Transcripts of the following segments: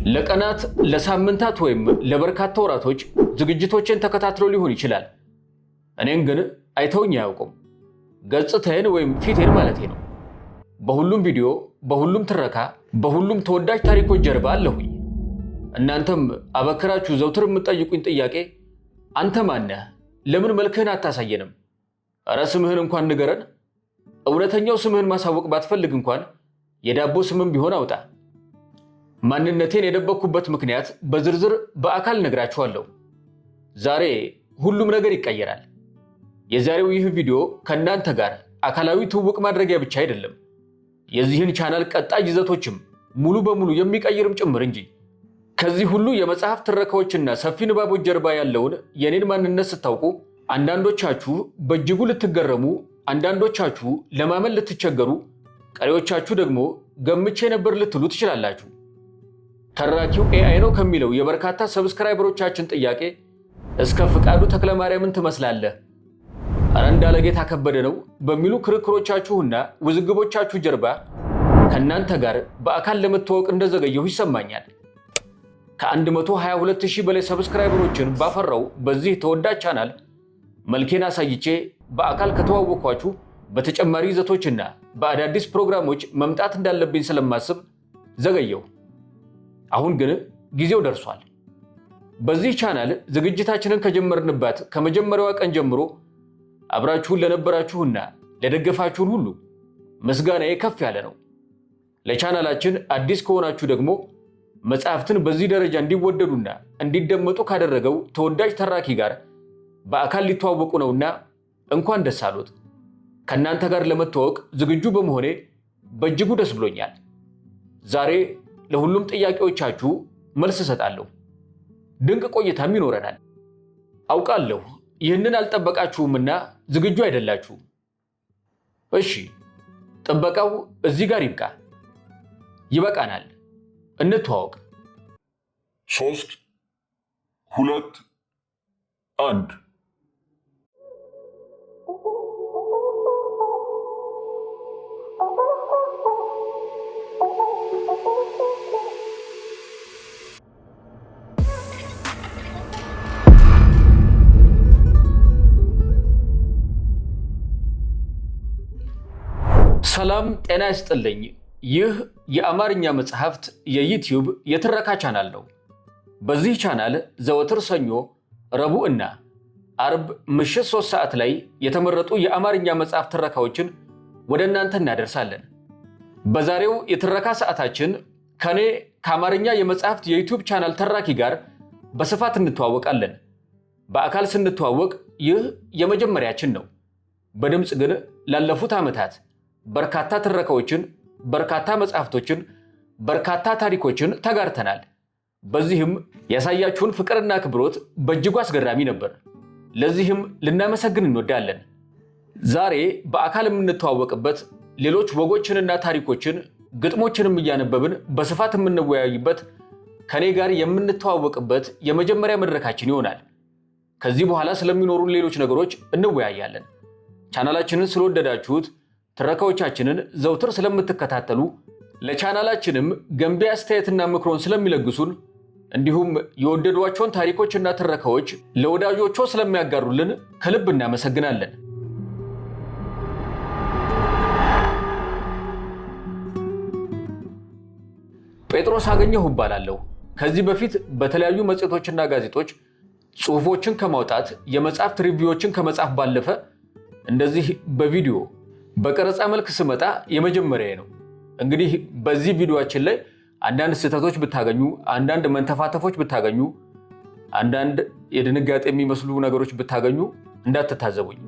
ለቀናት ለሳምንታት ወይም ለበርካታ ወራቶች ዝግጅቶችን ተከታትለው ሊሆን ይችላል። እኔን ግን አይተውኝ አያውቁም። ገጽታዬን ወይም ፊቴን ማለቴ ነው። በሁሉም ቪዲዮ፣ በሁሉም ትረካ፣ በሁሉም ተወዳጅ ታሪኮች ጀርባ አለሁኝ። እናንተም አበክራችሁ ዘውትር የምትጠይቁኝ ጥያቄ አንተ ማነህ? ለምን መልክህን አታሳየንም? እረ ስምህን እንኳን ንገረን። እውነተኛው ስምህን ማሳወቅ ባትፈልግ እንኳን የዳቦ ስምም ቢሆን አውጣ። ማንነቴን የደበቅኩበት ምክንያት በዝርዝር በአካል ነግራችኋለሁ። ዛሬ ሁሉም ነገር ይቀየራል። የዛሬው ይህ ቪዲዮ ከእናንተ ጋር አካላዊ ትውውቅ ማድረጊያ ብቻ አይደለም፣ የዚህን ቻናል ቀጣይ ይዘቶችም ሙሉ በሙሉ የሚቀይርም ጭምር እንጂ። ከዚህ ሁሉ የመጽሐፍ ትረካዎችና ሰፊ ንባቦች ጀርባ ያለውን የኔን ማንነት ስታውቁ አንዳንዶቻችሁ በእጅጉ ልትገረሙ፣ አንዳንዶቻችሁ ለማመን ልትቸገሩ፣ ቀሪዎቻችሁ ደግሞ ገምቼ ነበር ልትሉ ትችላላችሁ። ተራኪው ኤአይ ነው ከሚለው የበርካታ ሰብስክራይበሮቻችን ጥያቄ እስከ ፍቃዱ ተክለማርያምን ትመስላለህ፣ አረ እንዳለጌታ ከበደ ነው በሚሉ ክርክሮቻችሁና ውዝግቦቻችሁ ጀርባ ከእናንተ ጋር በአካል ለመተዋወቅ እንደዘገየሁ ይሰማኛል። ከ122,000 በላይ ሰብስክራይበሮችን ባፈራው በዚህ ተወዳጅ ቻናል መልኬን አሳይቼ በአካል ከተዋወቅኳችሁ በተጨማሪ ይዘቶችና በአዳዲስ ፕሮግራሞች መምጣት እንዳለብኝ ስለማስብ ዘገየሁ። አሁን ግን ጊዜው ደርሷል። በዚህ ቻናል ዝግጅታችንን ከጀመርንባት ከመጀመሪያዋ ቀን ጀምሮ አብራችሁን ለነበራችሁና ለደገፋችሁን ሁሉ ምስጋናዬ ከፍ ያለ ነው። ለቻናላችን አዲስ ከሆናችሁ ደግሞ መጽሐፍትን በዚህ ደረጃ እንዲወደዱና እንዲደመጡ ካደረገው ተወዳጅ ተራኪ ጋር በአካል ሊተዋወቁ ነውና እንኳን ደስ አሉት። ከእናንተ ጋር ለመተዋወቅ ዝግጁ በመሆኔ በእጅጉ ደስ ብሎኛል። ዛሬ ለሁሉም ጥያቄዎቻችሁ መልስ እሰጣለሁ። ድንቅ ቆይታም ይኖረናል። አውቃለሁ ይህንን አልጠበቃችሁምና ዝግጁ አይደላችሁም። እሺ፣ ጥበቃው እዚህ ጋር ይብቃ። ይበቃናል። እንተዋወቅ። 3 2 1 ሰላም ጤና ይስጥልኝ። ይህ የአማርኛ መጽሐፍት የዩቲዩብ የትረካ ቻናል ነው። በዚህ ቻናል ዘወትር ሰኞ፣ ረቡዕ እና አርብ ምሽት 3 ሰዓት ላይ የተመረጡ የአማርኛ መጽሐፍ ትረካዎችን ወደ እናንተ እናደርሳለን። በዛሬው የትረካ ሰዓታችን ከኔ ከአማርኛ የመጽሐፍት የዩቲዩብ ቻናል ተራኪ ጋር በስፋት እንተዋወቃለን። በአካል ስንተዋወቅ ይህ የመጀመሪያችን ነው። በድምፅ ግን ላለፉት ዓመታት በርካታ ትረካዎችን፣ በርካታ መጽሐፍቶችን፣ በርካታ ታሪኮችን ተጋርተናል። በዚህም ያሳያችሁን ፍቅርና አክብሮት በእጅጉ አስገራሚ ነበር። ለዚህም ልናመሰግን እንወዳለን። ዛሬ በአካል የምንተዋወቅበት፣ ሌሎች ወጎችንና ታሪኮችን ግጥሞችንም እያነበብን በስፋት የምንወያይበት፣ ከኔ ጋር የምንተዋወቅበት የመጀመሪያ መድረካችን ይሆናል። ከዚህ በኋላ ስለሚኖሩን ሌሎች ነገሮች እንወያያለን። ቻናላችንን ስለወደዳችሁት፣ ትረካዎቻችንን ዘውትር ስለምትከታተሉ፣ ለቻናላችንም ገንቢ አስተያየትና ምክሮን ስለሚለግሱን፣ እንዲሁም የወደዷቸውን ታሪኮችና ትረካዎች ለወዳጆቹ ስለሚያጋሩልን ከልብ እናመሰግናለን። ጴጥሮስ አገኘሁ እባላለሁ። ከዚህ በፊት በተለያዩ መጽሔቶችና ጋዜጦች ጽሑፎችን ከማውጣት የመጽሐፍት ሪቪዎችን ከመጻፍ ባለፈ እንደዚህ በቪዲዮ በቀረጻ መልክ ስመጣ የመጀመሪያዬ ነው። እንግዲህ በዚህ ቪዲዮአችን ላይ አንዳንድ ስህተቶች ብታገኙ፣ አንዳንድ መንተፋተፎች ብታገኙ፣ አንዳንድ የድንጋጤ የሚመስሉ ነገሮች ብታገኙ እንዳትታዘቡኝ።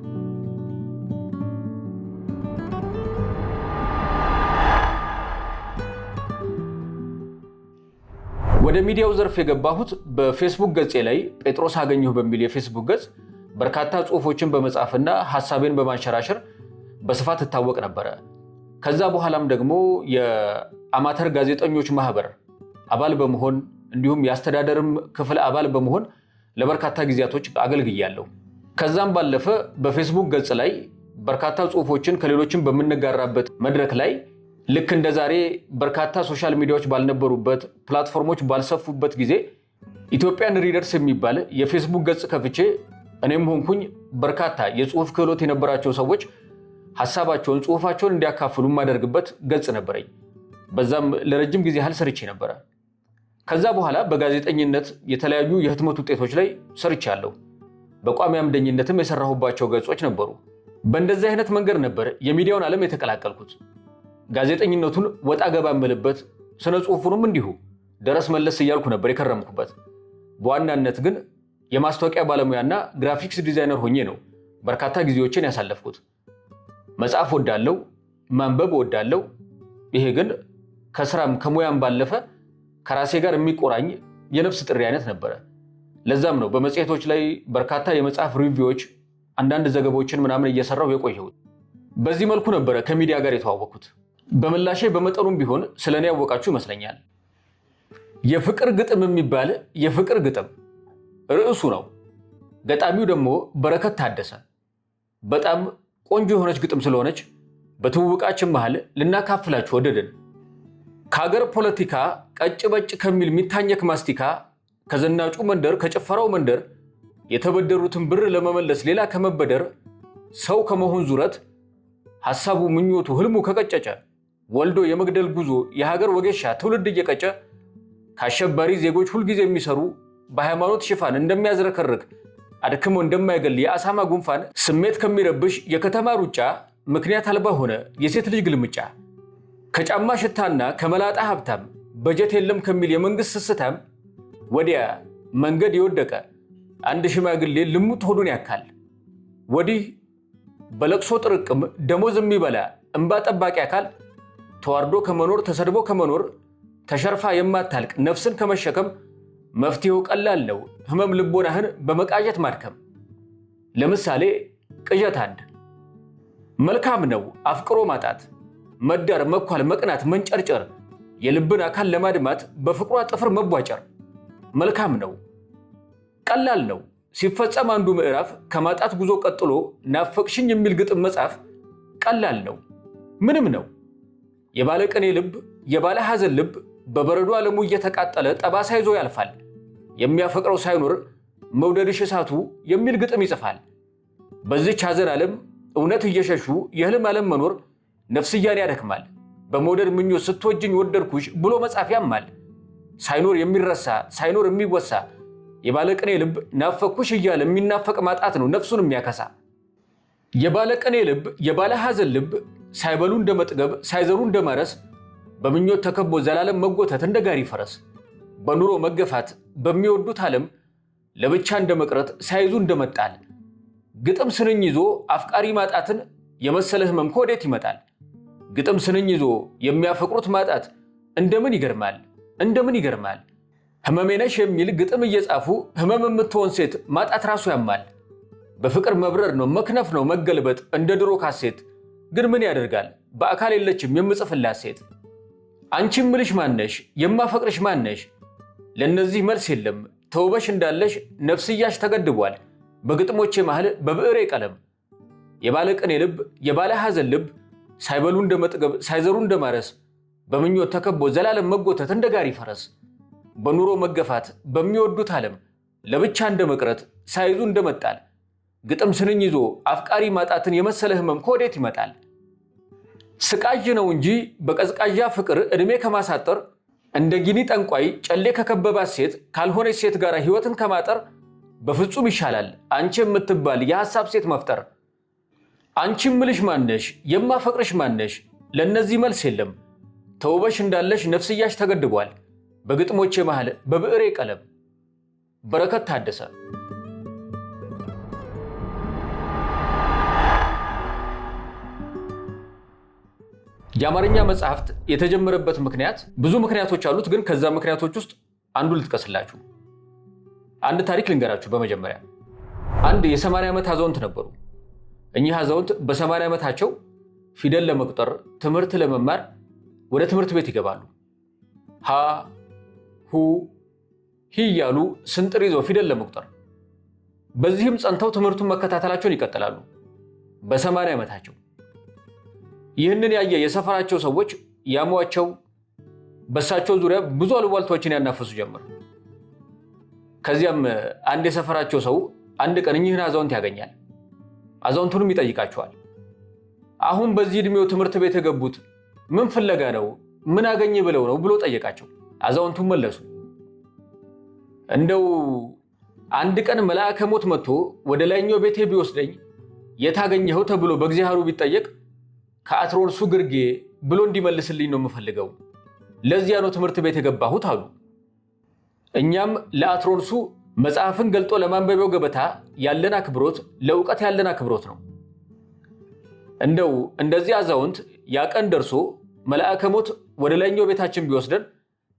ወደ ሚዲያው ዘርፍ የገባሁት በፌስቡክ ገጼ ላይ ጴጥሮስ አገኘሁ በሚል የፌስቡክ ገጽ በርካታ ጽሑፎችን በመጻፍና ሐሳቤን በማንሸራሸር በስፋት እታወቅ ነበረ። ከዛ በኋላም ደግሞ የአማተር ጋዜጠኞች ማህበር አባል በመሆን እንዲሁም የአስተዳደርም ክፍል አባል በመሆን ለበርካታ ጊዜያቶች አገልግያለሁ። ከዛም ባለፈ በፌስቡክ ገጽ ላይ በርካታ ጽሑፎችን ከሌሎችም በምንጋራበት መድረክ ላይ ልክ እንደ ዛሬ በርካታ ሶሻል ሚዲያዎች ባልነበሩበት፣ ፕላትፎርሞች ባልሰፉበት ጊዜ ኢትዮጵያን ሪደርስ የሚባል የፌስቡክ ገጽ ከፍቼ እኔም ሆንኩኝ በርካታ የጽሁፍ ክህሎት የነበራቸው ሰዎች ሐሳባቸውን፣ ጽሁፋቸውን እንዲያካፍሉ የማደርግበት ገጽ ነበረኝ። በዛም ለረጅም ጊዜ ያህል ሰርቼ ነበረ። ከዛ በኋላ በጋዜጠኝነት የተለያዩ የህትመት ውጤቶች ላይ ሰርቻለሁ። በቋሚ አምደኝነትም የሰራሁባቸው ገጾች ነበሩ። በእንደዚህ አይነት መንገድ ነበር የሚዲያውን ዓለም የተቀላቀልኩት። ጋዜጠኝነቱን ወጣ ገባ የምልበት፣ ስነ ጽሁፉንም እንዲሁ ደረስ መለስ እያልኩ ነበር የከረምኩበት። በዋናነት ግን የማስታወቂያ ባለሙያና ግራፊክስ ዲዛይነር ሆኜ ነው በርካታ ጊዜዎችን ያሳለፍኩት። መጽሐፍ ወዳለው፣ ማንበብ ወዳለው። ይሄ ግን ከስራም ከሙያም ባለፈ ከራሴ ጋር የሚቆራኝ የነፍስ ጥሪ አይነት ነበረ። ለዛም ነው በመጽሔቶች ላይ በርካታ የመጽሐፍ ሪቪዎች፣ አንዳንድ ዘገባዎችን ምናምን እየሰራሁ የቆየሁት። በዚህ መልኩ ነበረ ከሚዲያ ጋር የተዋወቅኩት። በምላሼ በመጠኑም ቢሆን ስለኔ ያወቃችሁ ይመስለኛል። የፍቅር ግጥም የሚባል የፍቅር ግጥም ርዕሱ ነው። ገጣሚው ደግሞ በረከት ታደሰ። በጣም ቆንጆ የሆነች ግጥም ስለሆነች በትውውቃችን መሃል ልናካፍላችሁ ወደድን። ከሀገር ፖለቲካ ቀጭ በጭ ከሚል የሚታኘክ ማስቲካ፣ ከዘናጩ መንደር ከጭፈራው መንደር የተበደሩትን ብር ለመመለስ ሌላ ከመበደር፣ ሰው ከመሆን ዙረት ሐሳቡ ምኞቱ ህልሙ ከቀጨጨ፣ ወልዶ የመግደል ጉዞ የሀገር ወጌሻ ትውልድ እየቀጨ፣ ከአሸባሪ ዜጎች ሁልጊዜ የሚሰሩ በሃይማኖት ሽፋን እንደሚያዝረከርክ አድክሞ እንደማይገል የአሳማ ጉንፋን፣ ስሜት ከሚረብሽ የከተማ ሩጫ ምክንያት አልባ ሆነ የሴት ልጅ ግልምጫ፣ ከጫማ ሽታና ከመላጣ ሀብታም በጀት የለም ከሚል የመንግስት ስስታም፣ ወዲያ መንገድ የወደቀ አንድ ሽማግሌ ልሙጥ ሆዱን ያካል፣ ወዲህ በለቅሶ ጥርቅም ደሞዝ የሚበላ እንባ ጠባቂ አካል፣ ተዋርዶ ከመኖር ተሰድቦ ከመኖር ተሸርፋ የማታልቅ ነፍስን ከመሸከም መፍትሄው ቀላል ነው ህመም ልቦናህን በመቃዠት ማድከም። ለምሳሌ ቅዠት 1 መልካም ነው አፍቅሮ ማጣት፣ መዳር መኳል መቅናት መንጨርጨር፣ የልብን አካል ለማድማት በፍቅሯ ጥፍር መቧጨር። መልካም ነው። ቀላል ነው ሲፈጸም አንዱ ምዕራፍ ከማጣት ጉዞ ቀጥሎ ናፈቅሽኝ የሚል ግጥም መጻፍ ቀላል ነው። ምንም ነው። የባለ ቅኔ ልብ የባለ ሐዘን ልብ በበረዶ ዓለሙ እየተቃጠለ ጠባሳ ይዞ ያልፋል። የሚያፈቅረው ሳይኖር መውደድሽ እሳቱ የሚል ግጥም ይጽፋል። በዚች ሐዘን ዓለም እውነት እየሸሹ የህልም ዓለም መኖር ነፍስያን ያደክማል። በመውደድ ምኞት ስትወጅኝ ወደድኩሽ ብሎ መጻፍ ያማል። ሳይኖር የሚረሳ ሳይኖር የሚወሳ የባለቅኔ ልብ ናፈኩሽ እያለ የሚናፈቅ ማጣት ነው ነፍሱን የሚያከሳ። የባለቅኔ ልብ የባለ ሐዘን ልብ ሳይበሉ እንደመጥገብ ሳይዘሩ እንደማረስ፣ በምኞት ተከቦ ዘላለም መጎተት እንደ ጋሪ ፈረስ፣ በኑሮ መገፋት በሚወዱት ዓለም ለብቻ እንደመቅረት ሳይዙ እንደመጣል፣ ግጥም ስንኝ ይዞ አፍቃሪ ማጣትን የመሰለ ህመም ከወዴት ይመጣል? ግጥም ስንኝ ይዞ የሚያፈቅሩት ማጣት እንደምን ይገርማል እንደምን ይገርማል። ህመሜ ነሽ የሚል ግጥም እየጻፉ ህመም የምትሆን ሴት ማጣት ራሱ ያማል። በፍቅር መብረር ነው መክነፍ ነው መገልበጥ እንደ ድሮ ካሴት፣ ግን ምን ያደርጋል በአካል የለችም የምጽፍላት ሴት። አንቺ ምልሽ ማነሽ የማፈቅርሽ ማነሽ? ለነዚህ መልስ የለም ተውበሽ እንዳለሽ ነፍስያሽ ተገድቧል በግጥሞቼ መሃል በብዕሬ ቀለም። የባለቅኔ ልብ የባለ ሐዘን ልብ ሳይበሉ እንደመጥገብ ሳይዘሩ እንደማረስ፣ በምኞት ተከቦ ዘላለም መጎተት እንደ ጋሪ ፈረስ፣ በኑሮ መገፋት በሚወዱት ዓለም ለብቻ እንደመቅረት ሳይዙ እንደመጣል፣ ግጥም ስንኝ ይዞ አፍቃሪ ማጣትን የመሰለ ህመም ከወዴት ይመጣል? ስቃዥ ነው እንጂ በቀዝቃዣ ፍቅር ዕድሜ ከማሳጠር፣ እንደ ጊኒ ጠንቋይ ጨሌ ከከበባት ሴት ካልሆነች ሴት ጋር ህይወትን ከማጠር በፍጹም ይሻላል አንቺ የምትባል የሐሳብ ሴት መፍጠር። አንቺ ምልሽ ማነሽ የማፈቅርሽ ማነሽ? ለነዚህ መልስ የለም ተውበሽ እንዳለሽ ነፍስያሽ ተገድቧል በግጥሞቼ መሃል በብዕሬ ቀለም። በረከት ታደሰ። የአማርኛ መጽሐፍት የተጀመረበት ምክንያት ብዙ ምክንያቶች አሉት፣ ግን ከዛ ምክንያቶች ውስጥ አንዱ ልጥቀስላችሁ። አንድ ታሪክ ልንገራችሁ። በመጀመሪያ አንድ የ80 ዓመት አዛውንት ነበሩ። እኚህ አዛውንት በ80 ዓመታቸው ፊደል ለመቁጠር ትምህርት ለመማር ወደ ትምህርት ቤት ይገባሉ። ሀ ሁ ሂ እያሉ ስንጥር ይዘው ፊደል ለመቁጠር። በዚህም ጸንተው ትምህርቱን መከታተላቸውን ይቀጥላሉ በ80 ዓመታቸው። ይህንን ያየ የሰፈራቸው ሰዎች ያሟቸው፣ በሳቸው ዙሪያ ብዙ አሉባልታዎችን ያናፈሱ ጀመር። ከዚያም አንድ የሰፈራቸው ሰው አንድ ቀን እኚህን አዛውንት ያገኛል። አዛውንቱንም ይጠይቃቸዋል። አሁን በዚህ ዕድሜው ትምህርት ቤት የገቡት ምን ፍለጋ ነው? ምን አገኘ ብለው ነው ብሎ ጠየቃቸው። አዛውንቱም መለሱ፣ እንደው አንድ ቀን መልአከ ሞት መጥቶ ወደ ላይኛው ቤቴ ቢወስደኝ የታገኘኸው ተብሎ በእግዚአብሔሩ ቢጠየቅ ከአትሮንሱ ግርጌ ብሎ እንዲመልስልኝ ነው የምፈልገው። ለዚያ ነው ትምህርት ቤት የገባሁት አሉ። እኛም ለአትሮንሱ መጽሐፍን ገልጦ ለማንበቢያው ገበታ ያለን አክብሮት ለእውቀት ያለን አክብሮት ነው። እንደው እንደዚህ አዛውንት ያቀን ደርሶ መልአከ ሞት ወደ ላይኛው ቤታችን ቢወስደን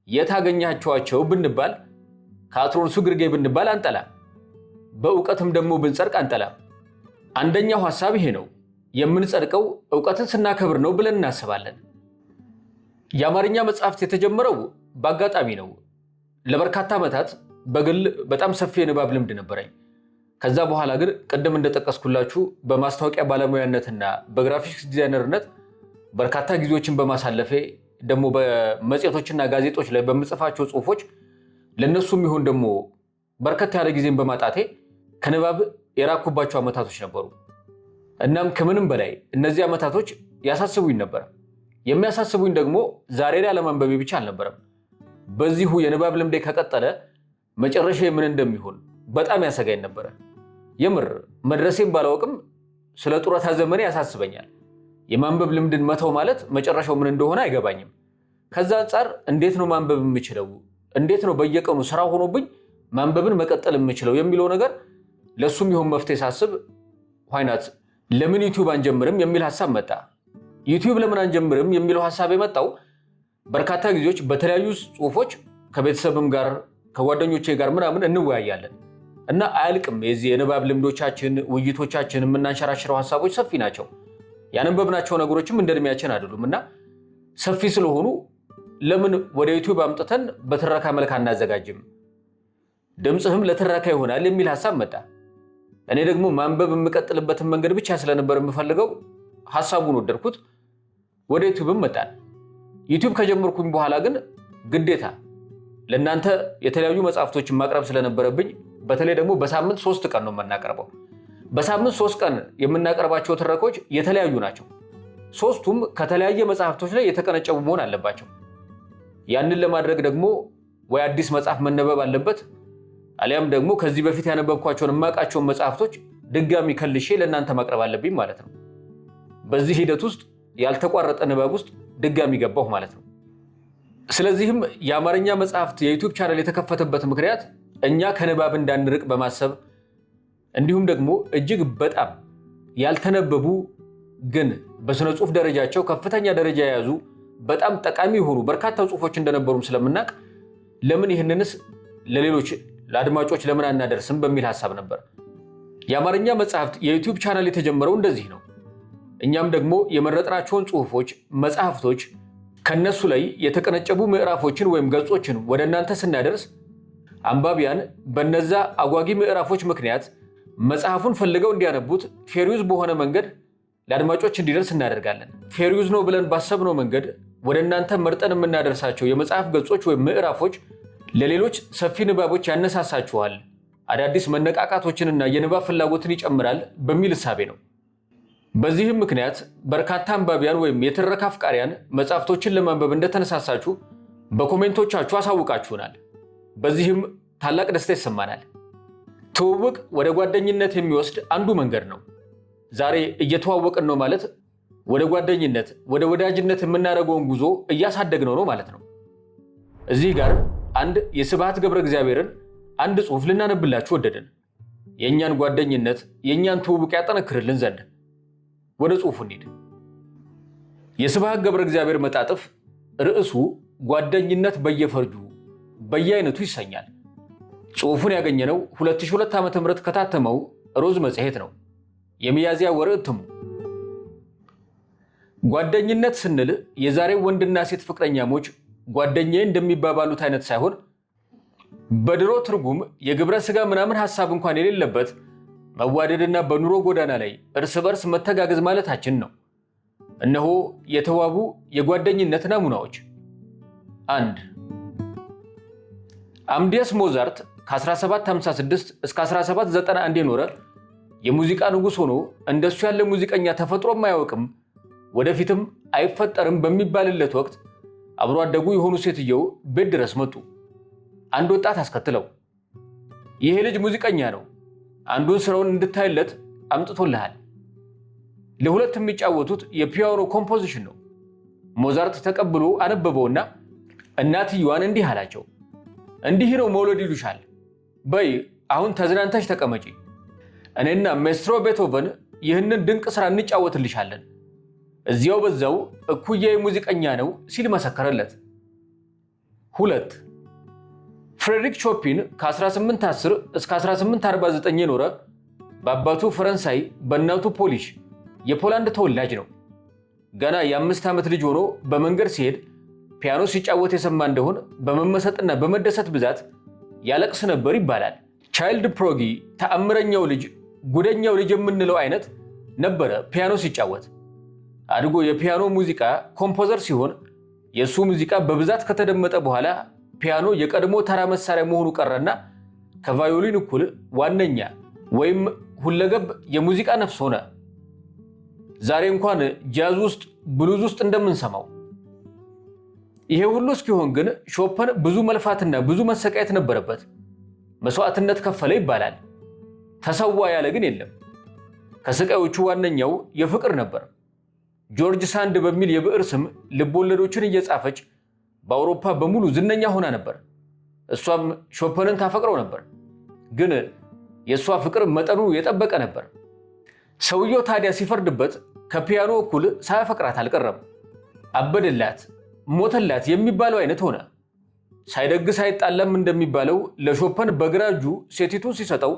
የታገኛቸዋቸው ብንባል ከአትሮንሱ ግርጌ ብንባል አንጠላም። በእውቀትም ደግሞ ብንጸድቅ አንጠላም። አንደኛው ሐሳብ ይሄ ነው። የምንጸድቀው እውቀትን ስናከብር ነው ብለን እናስባለን። የአማርኛ መጽሐፍት የተጀመረው በአጋጣሚ ነው። ለበርካታ ዓመታት በግል በጣም ሰፊ የንባብ ልምድ ነበረኝ። ከዛ በኋላ ግን ቅድም እንደጠቀስኩላችሁ በማስታወቂያ ባለሙያነትና በግራፊክስ ዲዛይነርነት በርካታ ጊዜዎችን በማሳለፌ ደግሞ በመጽሔቶችና ጋዜጦች ላይ በምጽፋቸው ጽሁፎች ለነሱም ይሁን ደግሞ በርከት ያለ ጊዜን በማጣቴ ከንባብ የራኩባቸው ዓመታቶች ነበሩ። እናም ከምንም በላይ እነዚህ ዓመታቶች ያሳስቡኝ ነበር። የሚያሳስቡኝ ደግሞ ዛሬ ላይ አለማንበቤ ብቻ አልነበረም። በዚሁ የንባብ ልምዴ ከቀጠለ መጨረሻ ምን እንደሚሆን በጣም ያሰጋኝ ነበረ። የምር መድረሴን ባላውቅም ስለ ጡረታ ዘመኔ ያሳስበኛል። የማንበብ ልምድን መተው ማለት መጨረሻው ምን እንደሆነ አይገባኝም። ከዛ አንጻር እንዴት ነው ማንበብ የምችለው? እንዴት ነው በየቀኑ ስራ ሆኖብኝ ማንበብን መቀጠል የምችለው የሚለው ነገር ለሱም ይሁን መፍትሄ ሳስብ ዋይናት ለምን ዩቲዩብ አንጀምርም የሚል ሐሳብ መጣ። ዩቲዩብ ለምን አንጀምርም የሚለው ሐሳብ የመጣው በርካታ ጊዜዎች በተለያዩ ጽሁፎች ከቤተሰብም ጋር ከጓደኞቼ ጋር ምናምን እንወያያለን እና አያልቅም። የዚህ የንባብ ልምዶቻችን፣ ውይይቶቻችን፣ የምናንሸራሽረው ሐሳቦች ሰፊ ናቸው። ያነበብናቸው ነገሮችም እንደ ዕድሜያችን አይደሉም እና ሰፊ ስለሆኑ ለምን ወደ ዩቲዩብ አምጥተን በትረካ መልክ አናዘጋጅም? ድምፅህም ለትረካ ይሆናል የሚል ሐሳብ መጣ። እኔ ደግሞ ማንበብ የምቀጥልበትን መንገድ ብቻ ስለነበር የምፈልገው ሐሳቡን ወደድኩት። ወደ ዩቲዩብም መጣን። ዩቲዩብ ከጀመርኩኝ በኋላ ግን ግዴታ ለእናንተ የተለያዩ መጽሐፍቶችን ማቅረብ ስለነበረብኝ በተለይ ደግሞ በሳምንት 3 ቀን ነው የምናቀርበው። በሳምንት 3 ቀን የምናቀርባቸው ትረኮች የተለያዩ ናቸው። ሶስቱም ከተለያየ መጽሐፍቶች ላይ የተቀነጨቡ መሆን አለባቸው። ያንን ለማድረግ ደግሞ ወይ አዲስ መጽሐፍ መነበብ አለበት አሊያም ደግሞ ከዚህ በፊት ያነበብኳቸውን የማውቃቸውን መጽሐፍቶች ድጋሚ ከልሼ ለእናንተ ማቅረብ አለብኝ ማለት ነው። በዚህ ሂደት ውስጥ ያልተቋረጠ ንባብ ውስጥ ድጋሚ ገባሁ ማለት ነው። ስለዚህም የአማርኛ መጽሐፍት የዩቲዩብ ቻናል የተከፈተበት ምክንያት እኛ ከንባብ እንዳንርቅ በማሰብ እንዲሁም ደግሞ እጅግ በጣም ያልተነበቡ ግን በስነ ጽሁፍ ደረጃቸው ከፍተኛ ደረጃ የያዙ በጣም ጠቃሚ የሆኑ በርካታ ጽሁፎች እንደነበሩም ስለምናውቅ ለምን ይህንንስ ለሌሎች ለአድማጮች ለምን አናደርስም በሚል ሐሳብ ነበር። የአማርኛ መጽሐፍት የዩቲዩብ ቻናል የተጀመረው እንደዚህ ነው። እኛም ደግሞ የመረጥናቸውን ጽሁፎች፣ መጽሐፍቶች ከነሱ ላይ የተቀነጨቡ ምዕራፎችን ወይም ገጾችን ወደ እናንተ ስናደርስ አንባቢያን በነዛ አጓጊ ምዕራፎች ምክንያት መጽሐፉን ፈልገው እንዲያነቡት ፌርዩዝ በሆነ መንገድ ለአድማጮች እንዲደርስ እናደርጋለን። ፌርዩዝ ነው ብለን ባሰብነው መንገድ ወደ እናንተ መርጠን የምናደርሳቸው የመጽሐፍ ገጾች ወይም ምዕራፎች ለሌሎች ሰፊ ንባቦች ያነሳሳችኋል፣ አዳዲስ መነቃቃቶችንና የንባብ ፍላጎትን ይጨምራል በሚል እሳቤ ነው። በዚህም ምክንያት በርካታ አንባቢያን ወይም የትረካ አፍቃሪያን መጽሐፍቶችን ለማንበብ እንደተነሳሳችሁ በኮሜንቶቻችሁ አሳውቃችሁናል። በዚህም ታላቅ ደስታ ይሰማናል። ትውውቅ ወደ ጓደኝነት የሚወስድ አንዱ መንገድ ነው። ዛሬ እየተዋወቅን ነው ማለት ወደ ጓደኝነት፣ ወደ ወዳጅነት የምናደርገውን ጉዞ እያሳደግነው ነው ማለት ነው። እዚህ ጋር አንድ የስብሐት ገብረ እግዚአብሔርን አንድ ጽሑፍ ልናነብላችሁ ወደድን። የእኛን ጓደኝነት፣ የእኛን ትውውቅ ያጠነክርልን ዘንድ ወደ ጽሑፉ እንሂድ። የስብሐት ገብረ እግዚአብሔር መጣጥፍ ርዕሱ ጓደኝነት በየፈርጁ በየአይነቱ ይሰኛል። ጽሑፉን ያገኘነው 2002 ዓ.ም ከታተመው ሮዝ መጽሔት ነው። የሚያዝያ ወር እትሙ። ጓደኝነት ስንል የዛሬው ወንድና ሴት ፍቅረኛሞች ጓደኛዬ እንደሚባባሉት አይነት ሳይሆን በድሮ ትርጉም የግብረ ሥጋ ምናምን ሐሳብ እንኳን የሌለበት መዋደድና በኑሮ ጎዳና ላይ እርስ በርስ መተጋገዝ ማለታችን ነው። እነሆ የተዋቡ የጓደኝነት ናሙናዎች። 1. አማዴውስ ሞዛርት ከ1756 እስከ 1791 የኖረ የሙዚቃ ንጉሥ ሆኖ እንደሱ ያለ ሙዚቀኛ ተፈጥሮም አያውቅም ወደፊትም አይፈጠርም በሚባልለት ወቅት አብሮ አደጉ የሆኑ ሴትየው ቤት ድረስ መጡ። አንድ ወጣት አስከትለው ይሄ ልጅ ሙዚቀኛ ነው፣ አንዱን ስራውን እንድታይለት አምጥቶልሃል። ለሁለት የሚጫወቱት የፒያኖ ኮምፖዚሽን ነው። ሞዛርት ተቀብሎ አነበበውና እናትየዋን እንዲህ አላቸው፣ እንዲህ ነው መውለድ ይሉሻል። በይ አሁን ተዝናንተሽ ተቀመጪ። እኔና ሜስትሮ ቤቶቨን ይህንን ድንቅ ስራ እንጫወትልሻለን። እዚያው በዛው እኩያዬ ሙዚቀኛ ነው ሲል መሰከረለት። 2. ፍሬድሪክ ቾፒን ከ1810 እስከ 1849 የኖረ በአባቱ ፈረንሳይ በእናቱ ፖሊሽ የፖላንድ ተወላጅ ነው። ገና የ5 ዓመት ልጅ ሆኖ በመንገድ ሲሄድ ፒያኖ ሲጫወት የሰማ እንደሆን በመመሰጥና በመደሰት ብዛት ያለቅስ ነበር ይባላል። ቻይልድ ፕሮጊ ተአምረኛው ልጅ፣ ጉደኛው ልጅ የምንለው አይነት ነበረ። ፒያኖ ሲጫወት አድጎ የፒያኖ ሙዚቃ ኮምፖዘር ሲሆን የሱ ሙዚቃ በብዛት ከተደመጠ በኋላ ፒያኖ የቀድሞ ተራ መሳሪያ መሆኑ ቀረና ከቫዮሊን እኩል ዋነኛ ወይም ሁለገብ የሙዚቃ ነፍስ ሆነ። ዛሬ እንኳን ጃዝ ውስጥ ብሉዝ ውስጥ እንደምንሰማው። ይሄ ሁሉ እስኪሆን ግን ሾፐን ብዙ መልፋትና ብዙ መሰቃየት ነበረበት። መስዋዕትነት ከፈለ ይባላል። ተሰዋ ያለ ግን የለም። ከስቃዮቹ ዋነኛው የፍቅር ነበር። ጆርጅ ሳንድ በሚል የብዕር ስም ልቦለዶችን እየጻፈች በአውሮፓ በሙሉ ዝነኛ ሆና ነበር። እሷም ሾፐንን ታፈቅረው ነበር። ግን የእሷ ፍቅር መጠኑ የጠበቀ ነበር። ሰውየው ታዲያ ሲፈርድበት ከፒያኖ እኩል ሳያፈቅራት አልቀረም። አበደላት፣ ሞተላት የሚባለው አይነት ሆነ። ሳይደግስ አይጣላም እንደሚባለው ለሾፐን በግራ እጁ ሴቲቱን ሲሰጠው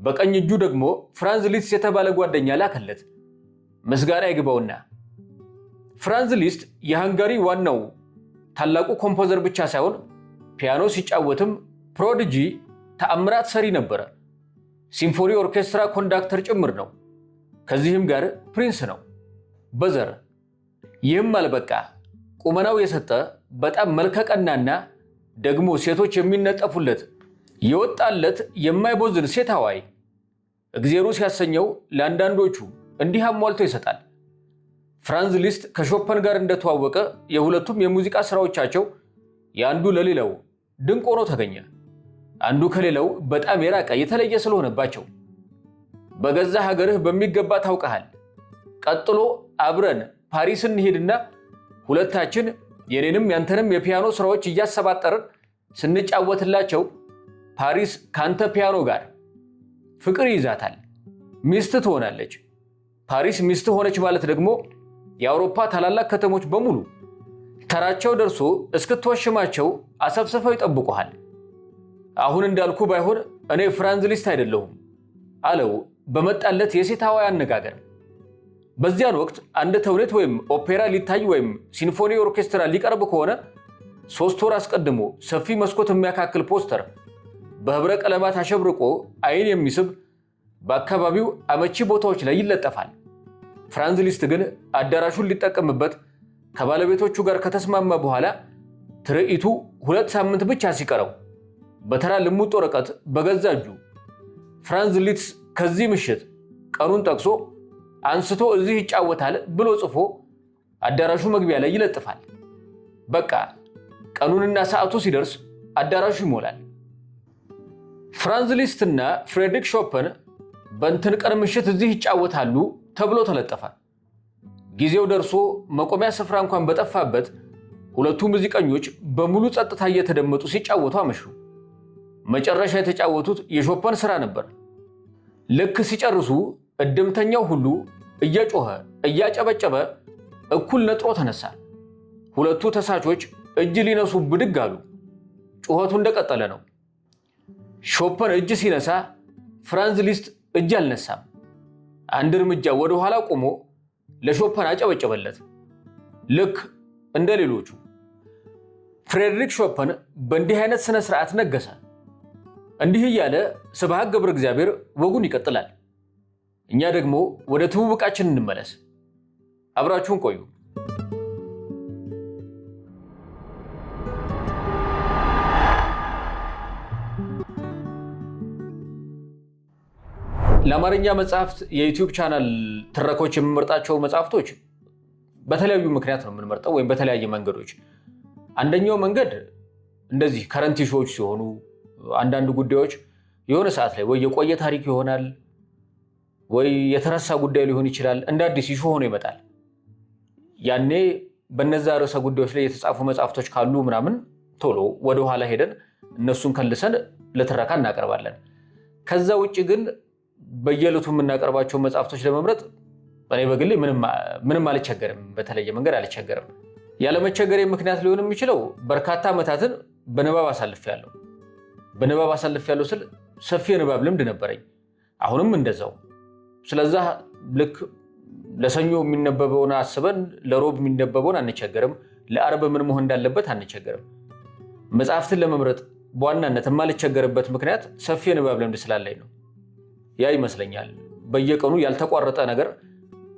በቀኝ እጁ ደግሞ ፍራንዝ ሊስት የተባለ ጓደኛ ላከለት። ምስጋና ይግባውና ፍራንዝ ሊስት የሃንጋሪ ዋናው ታላቁ ኮምፖዘር ብቻ ሳይሆን ፒያኖ ሲጫወትም ፕሮዲጂ ተአምራት ሰሪ ነበረ። ሲምፎኒ ኦርኬስትራ ኮንዳክተር ጭምር ነው። ከዚህም ጋር ፕሪንስ ነው በዘር። ይህም አልበቃ፣ ቁመናው የሰጠ በጣም መልከቀናና ደግሞ ሴቶች የሚነጠፉለት የወጣለት የማይቦዝን ሴት አዋይ። እግዚአብሔሩ ሲያሰኘው ለአንዳንዶቹ እንዲህ አሟልቶ ይሰጣል። ፍራንዝ ሊስት ከሾፐን ጋር እንደተዋወቀ የሁለቱም የሙዚቃ ስራዎቻቸው የአንዱ ለሌላው ድንቅ ሆኖ ተገኘ። አንዱ ከሌላው በጣም የራቀ የተለየ ስለሆነባቸው በገዛ ሀገርህ በሚገባ ታውቀሃል። ቀጥሎ አብረን ፓሪስ እንሄድና ሁለታችን የኔንም ያንተንም የፒያኖ ስራዎች እያሰባጠርን ስንጫወትላቸው ፓሪስ ካንተ ፒያኖ ጋር ፍቅር ይዛታል፣ ሚስት ትሆናለች። ፓሪስ ሚስት ሆነች ማለት ደግሞ የአውሮፓ ታላላቅ ከተሞች በሙሉ ተራቸው ደርሶ እስክትወሽማቸው አሰብስፈው ይጠብቁሃል። አሁን እንዳልኩ ባይሆን እኔ ፍራንዝ ሊስት አይደለሁም አለው በመጣለት የሴታዊ አነጋገር። በዚያን ወቅት አንድ ተውኔት ወይም ኦፔራ ሊታይ ወይም ሲምፎኒ ኦርኬስትራ ሊቀርብ ከሆነ 3 ወር አስቀድሞ ሰፊ መስኮት የሚያካክል ፖስተር በህብረ ቀለማት አሸብርቆ አይን የሚስብ በአካባቢው አመቺ ቦታዎች ላይ ይለጠፋል። ፍራንዝ ሊስት ግን አዳራሹን ሊጠቀምበት ከባለቤቶቹ ጋር ከተስማማ በኋላ ትርኢቱ 2 ሳምንት ብቻ ሲቀረው በተራ ልሙጥ ወረቀት በገዛ እጁ ፍራንዝ ሊስት ከዚህ ምሽት ቀኑን ጠቅሶ አንስቶ እዚህ ይጫወታል ብሎ ጽፎ አዳራሹ መግቢያ ላይ ይለጥፋል። በቃ ቀኑንና ሰዓቱ ሲደርስ አዳራሹ ይሞላል። ፍራንዝ ሊስትና ፍሬድሪክ ሾፐን በእንትን ቀን ምሽት እዚህ ይጫወታሉ ተብሎ ተለጠፈ። ጊዜው ደርሶ መቆሚያ ስፍራ እንኳን በጠፋበት ሁለቱ ሙዚቀኞች በሙሉ ጸጥታ እየተደመጡ ሲጫወቱ አመሹ። መጨረሻ የተጫወቱት የሾፐን ስራ ነበር። ልክ ሲጨርሱ እድምተኛው ሁሉ እየጮኸ እያጨበጨበ እኩል ነጥሮ ተነሳ። ሁለቱ ተሳቾች እጅ ሊነሱ ብድግ አሉ። ጩኸቱ እንደቀጠለ ነው። ሾፐን እጅ ሲነሳ ፍራንዝ ሊስት እጅ አልነሳም። አንድ እርምጃ ወደ ኋላ ቆሞ ለሾፐን አጨበጨበለት። ልክ እንደ ሌሎቹ ፍሬድሪክ ሾፐን በእንዲህ አይነት ስነ ስርዓት ነገሰ። እንዲህ እያለ ስብሐት ገብረ እግዚአብሔር ወጉን ይቀጥላል። እኛ ደግሞ ወደ ትውውቃችን እንመለስ። አብራችሁን ቆዩ። ለአማርኛ መጽሐፍት የዩቲዩብ ቻናል ትረኮች የምመርጣቸው መጽሐፍቶች በተለያዩ ምክንያት ነው የምንመርጠው፣ ወይም በተለያየ መንገዶች። አንደኛው መንገድ እንደዚህ ከረንት ኢሹዎች ሲሆኑ አንዳንድ ጉዳዮች የሆነ ሰዓት ላይ ወይ የቆየ ታሪክ ይሆናል ወይ የተረሳ ጉዳይ ሊሆን ይችላል፣ እንደ አዲስ ኢሹ ሆኖ ይመጣል። ያኔ በነዛ ርዕሰ ጉዳዮች ላይ የተጻፉ መጽሐፍቶች ካሉ ምናምን ቶሎ ወደኋላ ሄደን እነሱን ከልሰን ለትረካ እናቀርባለን። ከዛ ውጭ ግን በየዕለቱ የምናቀርባቸው መጽሐፍቶች ለመምረጥ እኔ በግሌ ምንም አልቸገርም፣ በተለየ መንገድ አልቸገርም። ያለመቸገሬ ምክንያት ሊሆን የሚችለው በርካታ ዓመታትን በንባብ አሳልፌያለሁ። በንባብ አሳልፌያለሁ ስል ሰፊ የንባብ ልምድ ነበረኝ፣ አሁንም እንደዛው። ስለዛ ልክ ለሰኞ የሚነበበውን አስበን ለሮብ የሚነበበውን አንቸገርም፣ ለአርብ ምን መሆን እንዳለበት አንቸገርም። መጽሐፍትን ለመምረጥ በዋናነት የማልቸገርበት ምክንያት ሰፊ የንባብ ልምድ ስላለኝ ነው። ያ ይመስለኛል በየቀኑ ያልተቋረጠ ነገር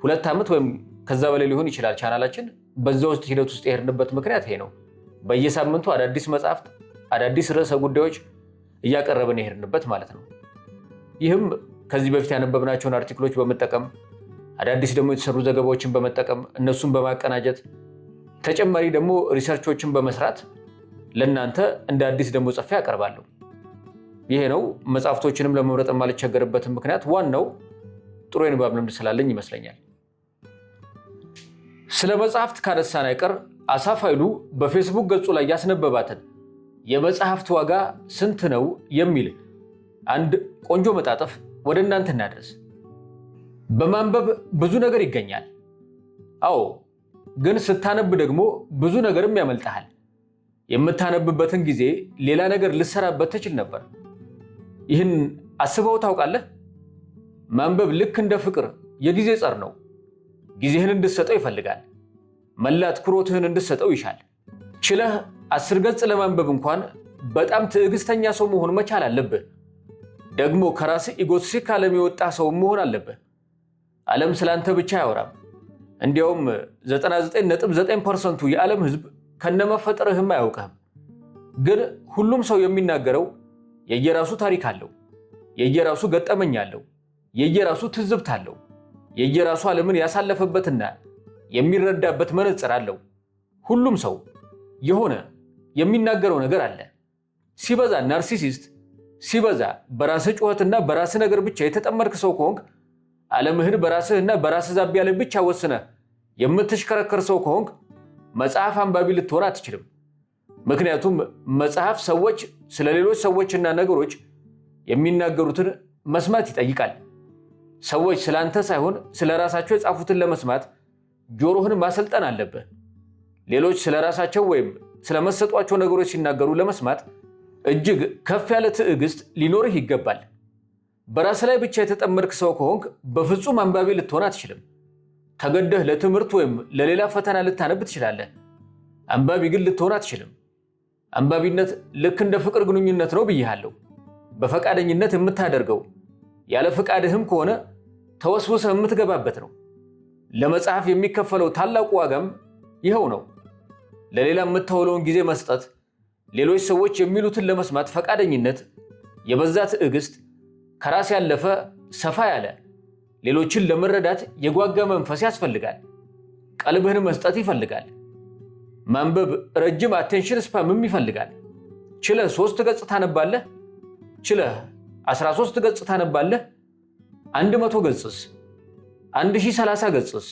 2 ዓመት ወይም ከዛ በላይ ሊሆን ይችላል ቻናላችን በዛ ውስጥ ሂደት ውስጥ የሄድንበት ምክንያት ይሄ ነው። በየሳምንቱ አዳዲስ መጽሐፍት፣ አዳዲስ ርዕሰ ጉዳዮች እያቀረብን የሄድንበት ማለት ነው። ይህም ከዚህ በፊት ያነበብናቸውን አርቲክሎች በመጠቀም አዳዲስ ደግሞ የተሰሩ ዘገባዎችን በመጠቀም እነሱን በማቀናጀት ተጨማሪ ደግሞ ሪሰርቾችን በመስራት ለእናንተ እንደ አዲስ ደግሞ ጽፌ አቀርባለሁ። ይሄ ነው መጽሐፍቶችንም ለመምረጥ የማልቸገርበትን ምክንያት። ዋናው ጥሩ የንባብ ልምድ ስላለኝ ይመስለኛል። ስለ መጽሐፍት ካነሳን አይቀር አሳፍ ኃይሉ በፌስቡክ ገጹ ላይ ያስነበባትን የመጽሐፍት ዋጋ ስንት ነው የሚል አንድ ቆንጆ መጣጥፍ ወደ እናንተ እናድረስ። በማንበብ ብዙ ነገር ይገኛል። አዎ፣ ግን ስታነብ ደግሞ ብዙ ነገርም ያመልጥሃል። የምታነብበትን ጊዜ ሌላ ነገር ልሰራበት ትችል ነበር። ይህን አስበው ታውቃለህ? ማንበብ ልክ እንደ ፍቅር የጊዜ ጸር ነው። ጊዜህን እንድትሰጠው ይፈልጋል። መላ ትኩረትህን እንድትሰጠው ይሻል። ችለህ 10 ገጽ ለማንበብ እንኳን በጣም ትዕግስተኛ ሰው መሆን መቻል አለብህ። ደግሞ ከራስህ ኢጎስቲክ ዓለም የወጣ ሰው መሆን አለብህ። ዓለም ስላንተ ብቻ አያወራም። እንዲያውም 99.9% የዓለም ሕዝብ ከነመፈጠርህም አያውቅህም። ግን ሁሉም ሰው የሚናገረው የየራሱ ታሪክ አለው፣ የየራሱ ገጠመኝ አለው፣ የየራሱ ትዝብት አለው፣ የየራሱ ዓለምን ያሳለፈበትና የሚረዳበት መነጽር አለው። ሁሉም ሰው የሆነ የሚናገረው ነገር አለ። ሲበዛ ናርሲሲስት፣ ሲበዛ በራስህ ጩኸትና በራስህ ነገር ብቻ የተጠመድክ ሰው ከሆንክ፣ ዓለምህን በራስህና በራስህ ዛቢያ ላይ ብቻ ወስነህ የምትሽከረከር ሰው ከሆንክ መጽሐፍ አንባቢ ልትሆን አትችልም። ምክንያቱም መጽሐፍ ሰዎች ስለ ሌሎች ሰዎችና ነገሮች የሚናገሩትን መስማት ይጠይቃል። ሰዎች ስላንተ ሳይሆን ስለ ራሳቸው የጻፉትን ለመስማት ጆሮህን ማሰልጠን አለብህ። ሌሎች ስለ ራሳቸው ወይም ስለመሰጧቸው ነገሮች ሲናገሩ ለመስማት እጅግ ከፍ ያለ ትዕግስት ሊኖርህ ይገባል። በራስ ላይ ብቻ የተጠመድክ ሰው ከሆንክ በፍጹም አንባቢ ልትሆን አትችልም። ተገደህ ለትምህርት ወይም ለሌላ ፈተና ልታነብ ትችላለህ። አንባቢ ግን ልትሆን አትችልም። አንባቢነት ልክ እንደ ፍቅር ግንኙነት ነው ብያለሁ። በፈቃደኝነት የምታደርገው ያለ ፈቃድህም ከሆነ ተወስውሰህ የምትገባበት ነው። ለመጽሐፍ የሚከፈለው ታላቁ ዋጋም ይኸው ነው። ለሌላ የምታውለውን ጊዜ መስጠት፣ ሌሎች ሰዎች የሚሉትን ለመስማት ፈቃደኝነት፣ የበዛ ትዕግስት፣ ከራስ ያለፈ ሰፋ ያለ ሌሎችን ለመረዳት የጓጋ መንፈስ ያስፈልጋል። ቀልብህን መስጠት ይፈልጋል። ማንበብ ረጅም አቴንሽን ስፓምም ይፈልጋል። ችለህ 3 ገጽ ታነባለህ? ችለህ 13 ገጽ ታነባለህ? 100 ገጽስ? 1030 ገጽስ?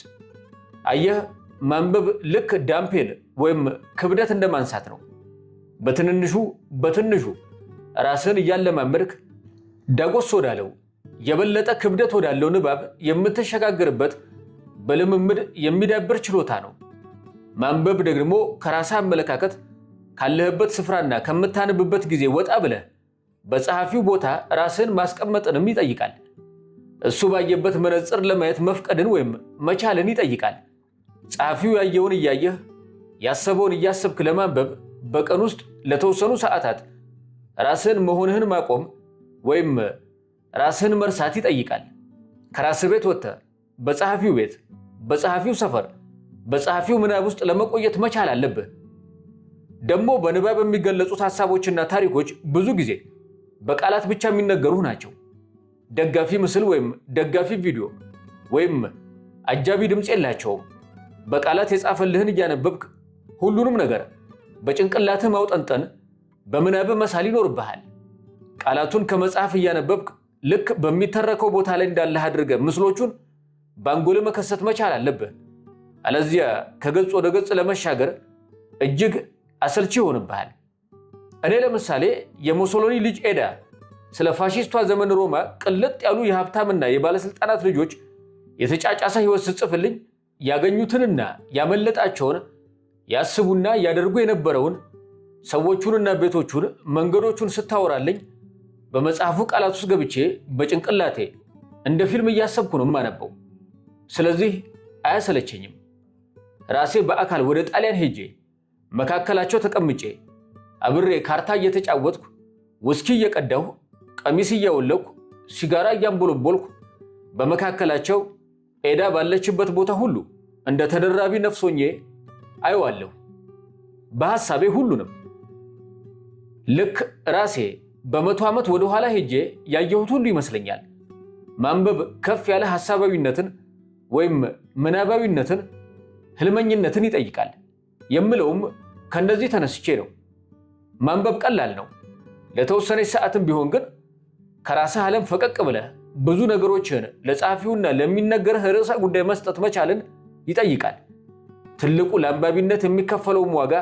አየህ፣ ማንበብ ልክ ዳምፔል ወይም ክብደት እንደማንሳት ነው። በትንሹ ራስን እያለማመድክ ዳጎስ ወዳለው የበለጠ ክብደት ወዳለው ንባብ የምትሸጋግርበት በልምምድ የሚዳብር ችሎታ ነው። ማንበብ ደግሞ ከራስህ አመለካከት ካለህበት ስፍራና ከምታነብበት ጊዜ ወጣ ብለህ በጸሐፊው ቦታ ራስን ማስቀመጥንም ይጠይቃል። እሱ ባየበት መነጽር ለማየት መፍቀድን ወይም መቻልን ይጠይቃል። ጸሐፊው ያየውን እያየህ ያሰበውን እያሰብክ ለማንበብ በቀን ውስጥ ለተወሰኑ ሰዓታት ራስህን መሆንህን ማቆም ወይም ራስህን መርሳት ይጠይቃል። ከራስህ ቤት ወጥተህ በጸሐፊው ቤት በጸሐፊው ሰፈር በጸሐፊው ምናብ ውስጥ ለመቆየት መቻል አለብህ። ደግሞ በንባብ የሚገለጹት ሐሳቦችና ታሪኮች ብዙ ጊዜ በቃላት ብቻ የሚነገሩ ናቸው። ደጋፊ ምስል ወይም ደጋፊ ቪዲዮ ወይም አጃቢ ድምፅ የላቸውም። በቃላት የጻፈልህን እያነበብክ ሁሉንም ነገር በጭንቅላትህ ማውጠንጠን በምናብህ መሳል ይኖርብሃል። ቃላቱን ከመጽሐፍ እያነበብክ ልክ በሚተረከው ቦታ ላይ እንዳለህ አድርገህ ምስሎቹን በአንጎልህ መከሰት መቻል አለብህ። አለዚያ ከገጽ ወደ ገጽ ለመሻገር እጅግ አሰልቺ ይሆንብሃል። እኔ ለምሳሌ የሙሶሎኒ ልጅ ኤዳ ስለ ፋሺስቷ ዘመን ሮማ ቅልጥ ያሉ የሀብታምና የባለስልጣናት ልጆች የተጫጫሰ ሕይወት ስጽፍልኝ ያገኙትንና ያመለጣቸውን ያስቡና ያደርጉ የነበረውን ሰዎቹንና ቤቶቹን መንገዶቹን ስታወራልኝ በመጽሐፉ ቃላት ውስጥ ገብቼ በጭንቅላቴ እንደ ፊልም እያሰብኩ ነው የማነበው። ስለዚህ አያሰለቸኝም። ራሴ በአካል ወደ ጣሊያን ሄጄ መካከላቸው ተቀምጬ አብሬ ካርታ እየተጫወትኩ ውስኪ እየቀዳሁ ቀሚስ እያወለኩ ሲጋራ እያንቦለቦልኩ በመካከላቸው ኤዳ ባለችበት ቦታ ሁሉ እንደ ተደራቢ ነፍስ ሆኜ አየዋለሁ። በሐሳቤ ሁሉንም ልክ ራሴ በ100 ዓመት ወደ ኋላ ሄጄ ያየሁት ሁሉ ይመስለኛል። ማንበብ ከፍ ያለ ሐሳባዊነትን ወይም ምናባዊነትን ህልመኝነትን ይጠይቃል የምለውም ከነዚህ ተነስቼ ነው። ማንበብ ቀላል ነው። ለተወሰነች ሰዓትም ቢሆን ግን ከራስህ ዓለም ፈቀቅ ብለህ ብዙ ነገሮችን ለጸሐፊውና ለሚነገርህ ርዕሰ ጉዳይ መስጠት መቻልን ይጠይቃል። ትልቁ ለአንባቢነት የሚከፈለውም ዋጋ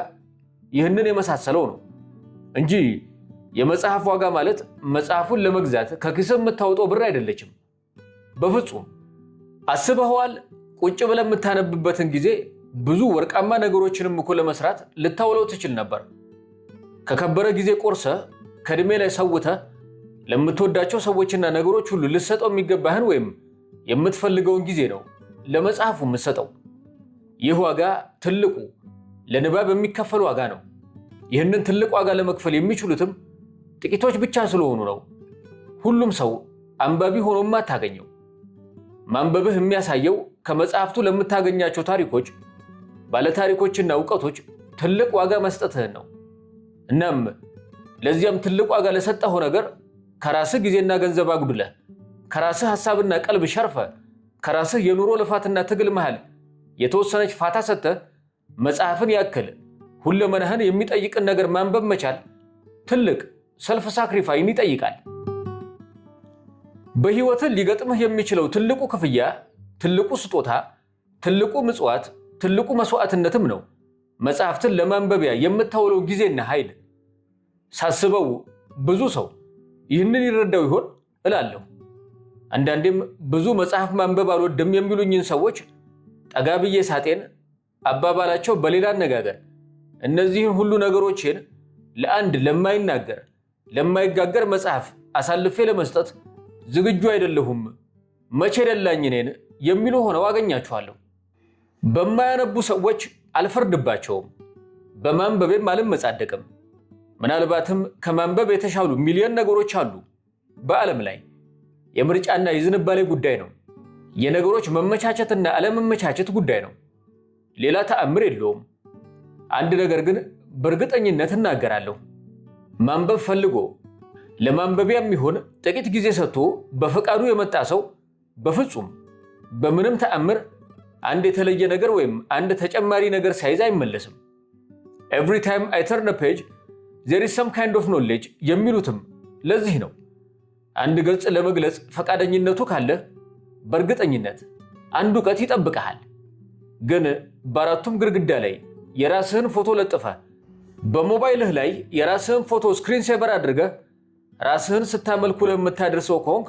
ይህንን የመሳሰለው ነው እንጂ የመጽሐፍ ዋጋ ማለት መጽሐፉን ለመግዛት ከኪስህ የምታወጣው ብር አይደለችም። በፍጹም። አስበኸዋል? ቁጭ ብለህ የምታነብበትን ጊዜ ብዙ ወርቃማ ነገሮችንም እኮ ለመስራት ልታውለው ትችል ነበር። ከከበረ ጊዜ ቆርሰህ ከዕድሜ ላይ ሰውተህ ለምትወዳቸው ሰዎችና ነገሮች ሁሉ ልትሰጠው የሚገባህን ወይም የምትፈልገውን ጊዜ ነው ለመጽሐፉ የምትሰጠው። ይህ ዋጋ ትልቁ ለንባብ የሚከፈል ዋጋ ነው። ይህንን ትልቅ ዋጋ ለመክፈል የሚችሉትም ጥቂቶች ብቻ ስለሆኑ ነው። ሁሉም ሰው አንባቢ ሆኖም አታገኘው። ማንበብህ የሚያሳየው ከመጽሐፍቱ ለምታገኛቸው ታሪኮች፣ ባለታሪኮችና እውቀቶች ትልቅ ዋጋ መስጠትህን ነው። እናም ለዚያም ትልቅ ዋጋ ለሰጠኸው ነገር ከራስህ ጊዜና ገንዘብ አጉድለህ፣ ከራስህ ሐሳብና ቀልብ ሸርፈህ፣ ከራስህ የኑሮ ልፋትና ትግል መሃል የተወሰነች ፋታ ሰጥተህ መጽሐፍን ያክል ሁለመናህን የሚጠይቅን ነገር ማንበብ መቻል ትልቅ ሰልፍ ሳክሪፋይን ይጠይቃል። በሕይወትህ ሊገጥምህ የሚችለው ትልቁ ክፍያ፣ ትልቁ ስጦታ፣ ትልቁ ምጽዋት፣ ትልቁ መስዋዕትነትም ነው መጽሐፍትን ለማንበቢያ የምታውለው ጊዜና ኃይል። ሳስበው ብዙ ሰው ይህንን ይረዳው ይሆን እላለሁ። አንዳንዴም ብዙ መጽሐፍ ማንበብ አልወድም የሚሉኝን ሰዎች ጠጋ ብዬ ሳጤን አባባላቸው በሌላ አነጋገር እነዚህን ሁሉ ነገሮችን ለአንድ ለማይናገር ለማይጋገር መጽሐፍ አሳልፌ ለመስጠት ዝግጁ አይደለሁም፣ መቼ ደላኝ እኔን የሚሉ ሆነው አገኛቸዋለሁ። በማያነቡ ሰዎች አልፈርድባቸውም፣ በማንበቤም አልመጻደቅም። ምናልባትም ከማንበብ የተሻሉ ሚሊዮን ነገሮች አሉ በዓለም ላይ። የምርጫና የዝንባሌ ጉዳይ ነው። የነገሮች መመቻቸትና አለመመቻቸት ጉዳይ ነው። ሌላ ተአምር የለውም። አንድ ነገር ግን በእርግጠኝነት እናገራለሁ። ማንበብ ፈልጎ ለማንበቢያ የሚሆን ጥቂት ጊዜ ሰጥቶ በፈቃዱ የመጣ ሰው በፍጹም በምንም ተአምር አንድ የተለየ ነገር ወይም አንድ ተጨማሪ ነገር ሳይዝ አይመለስም። ኤቭሪ ታይም አይ ተርን አ ፔጅ ዜር ኢዝ ሰም ካይንድ ኦፍ ኖሌጅ የሚሉትም ለዚህ ነው። አንድ ገጽ ለመግለጽ ፈቃደኝነቱ ካለህ በእርግጠኝነት አንድ እውቀት ይጠብቀሃል። ግን በአራቱም ግድግዳ ላይ የራስህን ፎቶ ለጥፈህ በሞባይልህ ላይ የራስህን ፎቶ ስክሪን ሴቨር አድርገህ ራስህን ስታመልኩ ለምታደርሰው ከሆንክ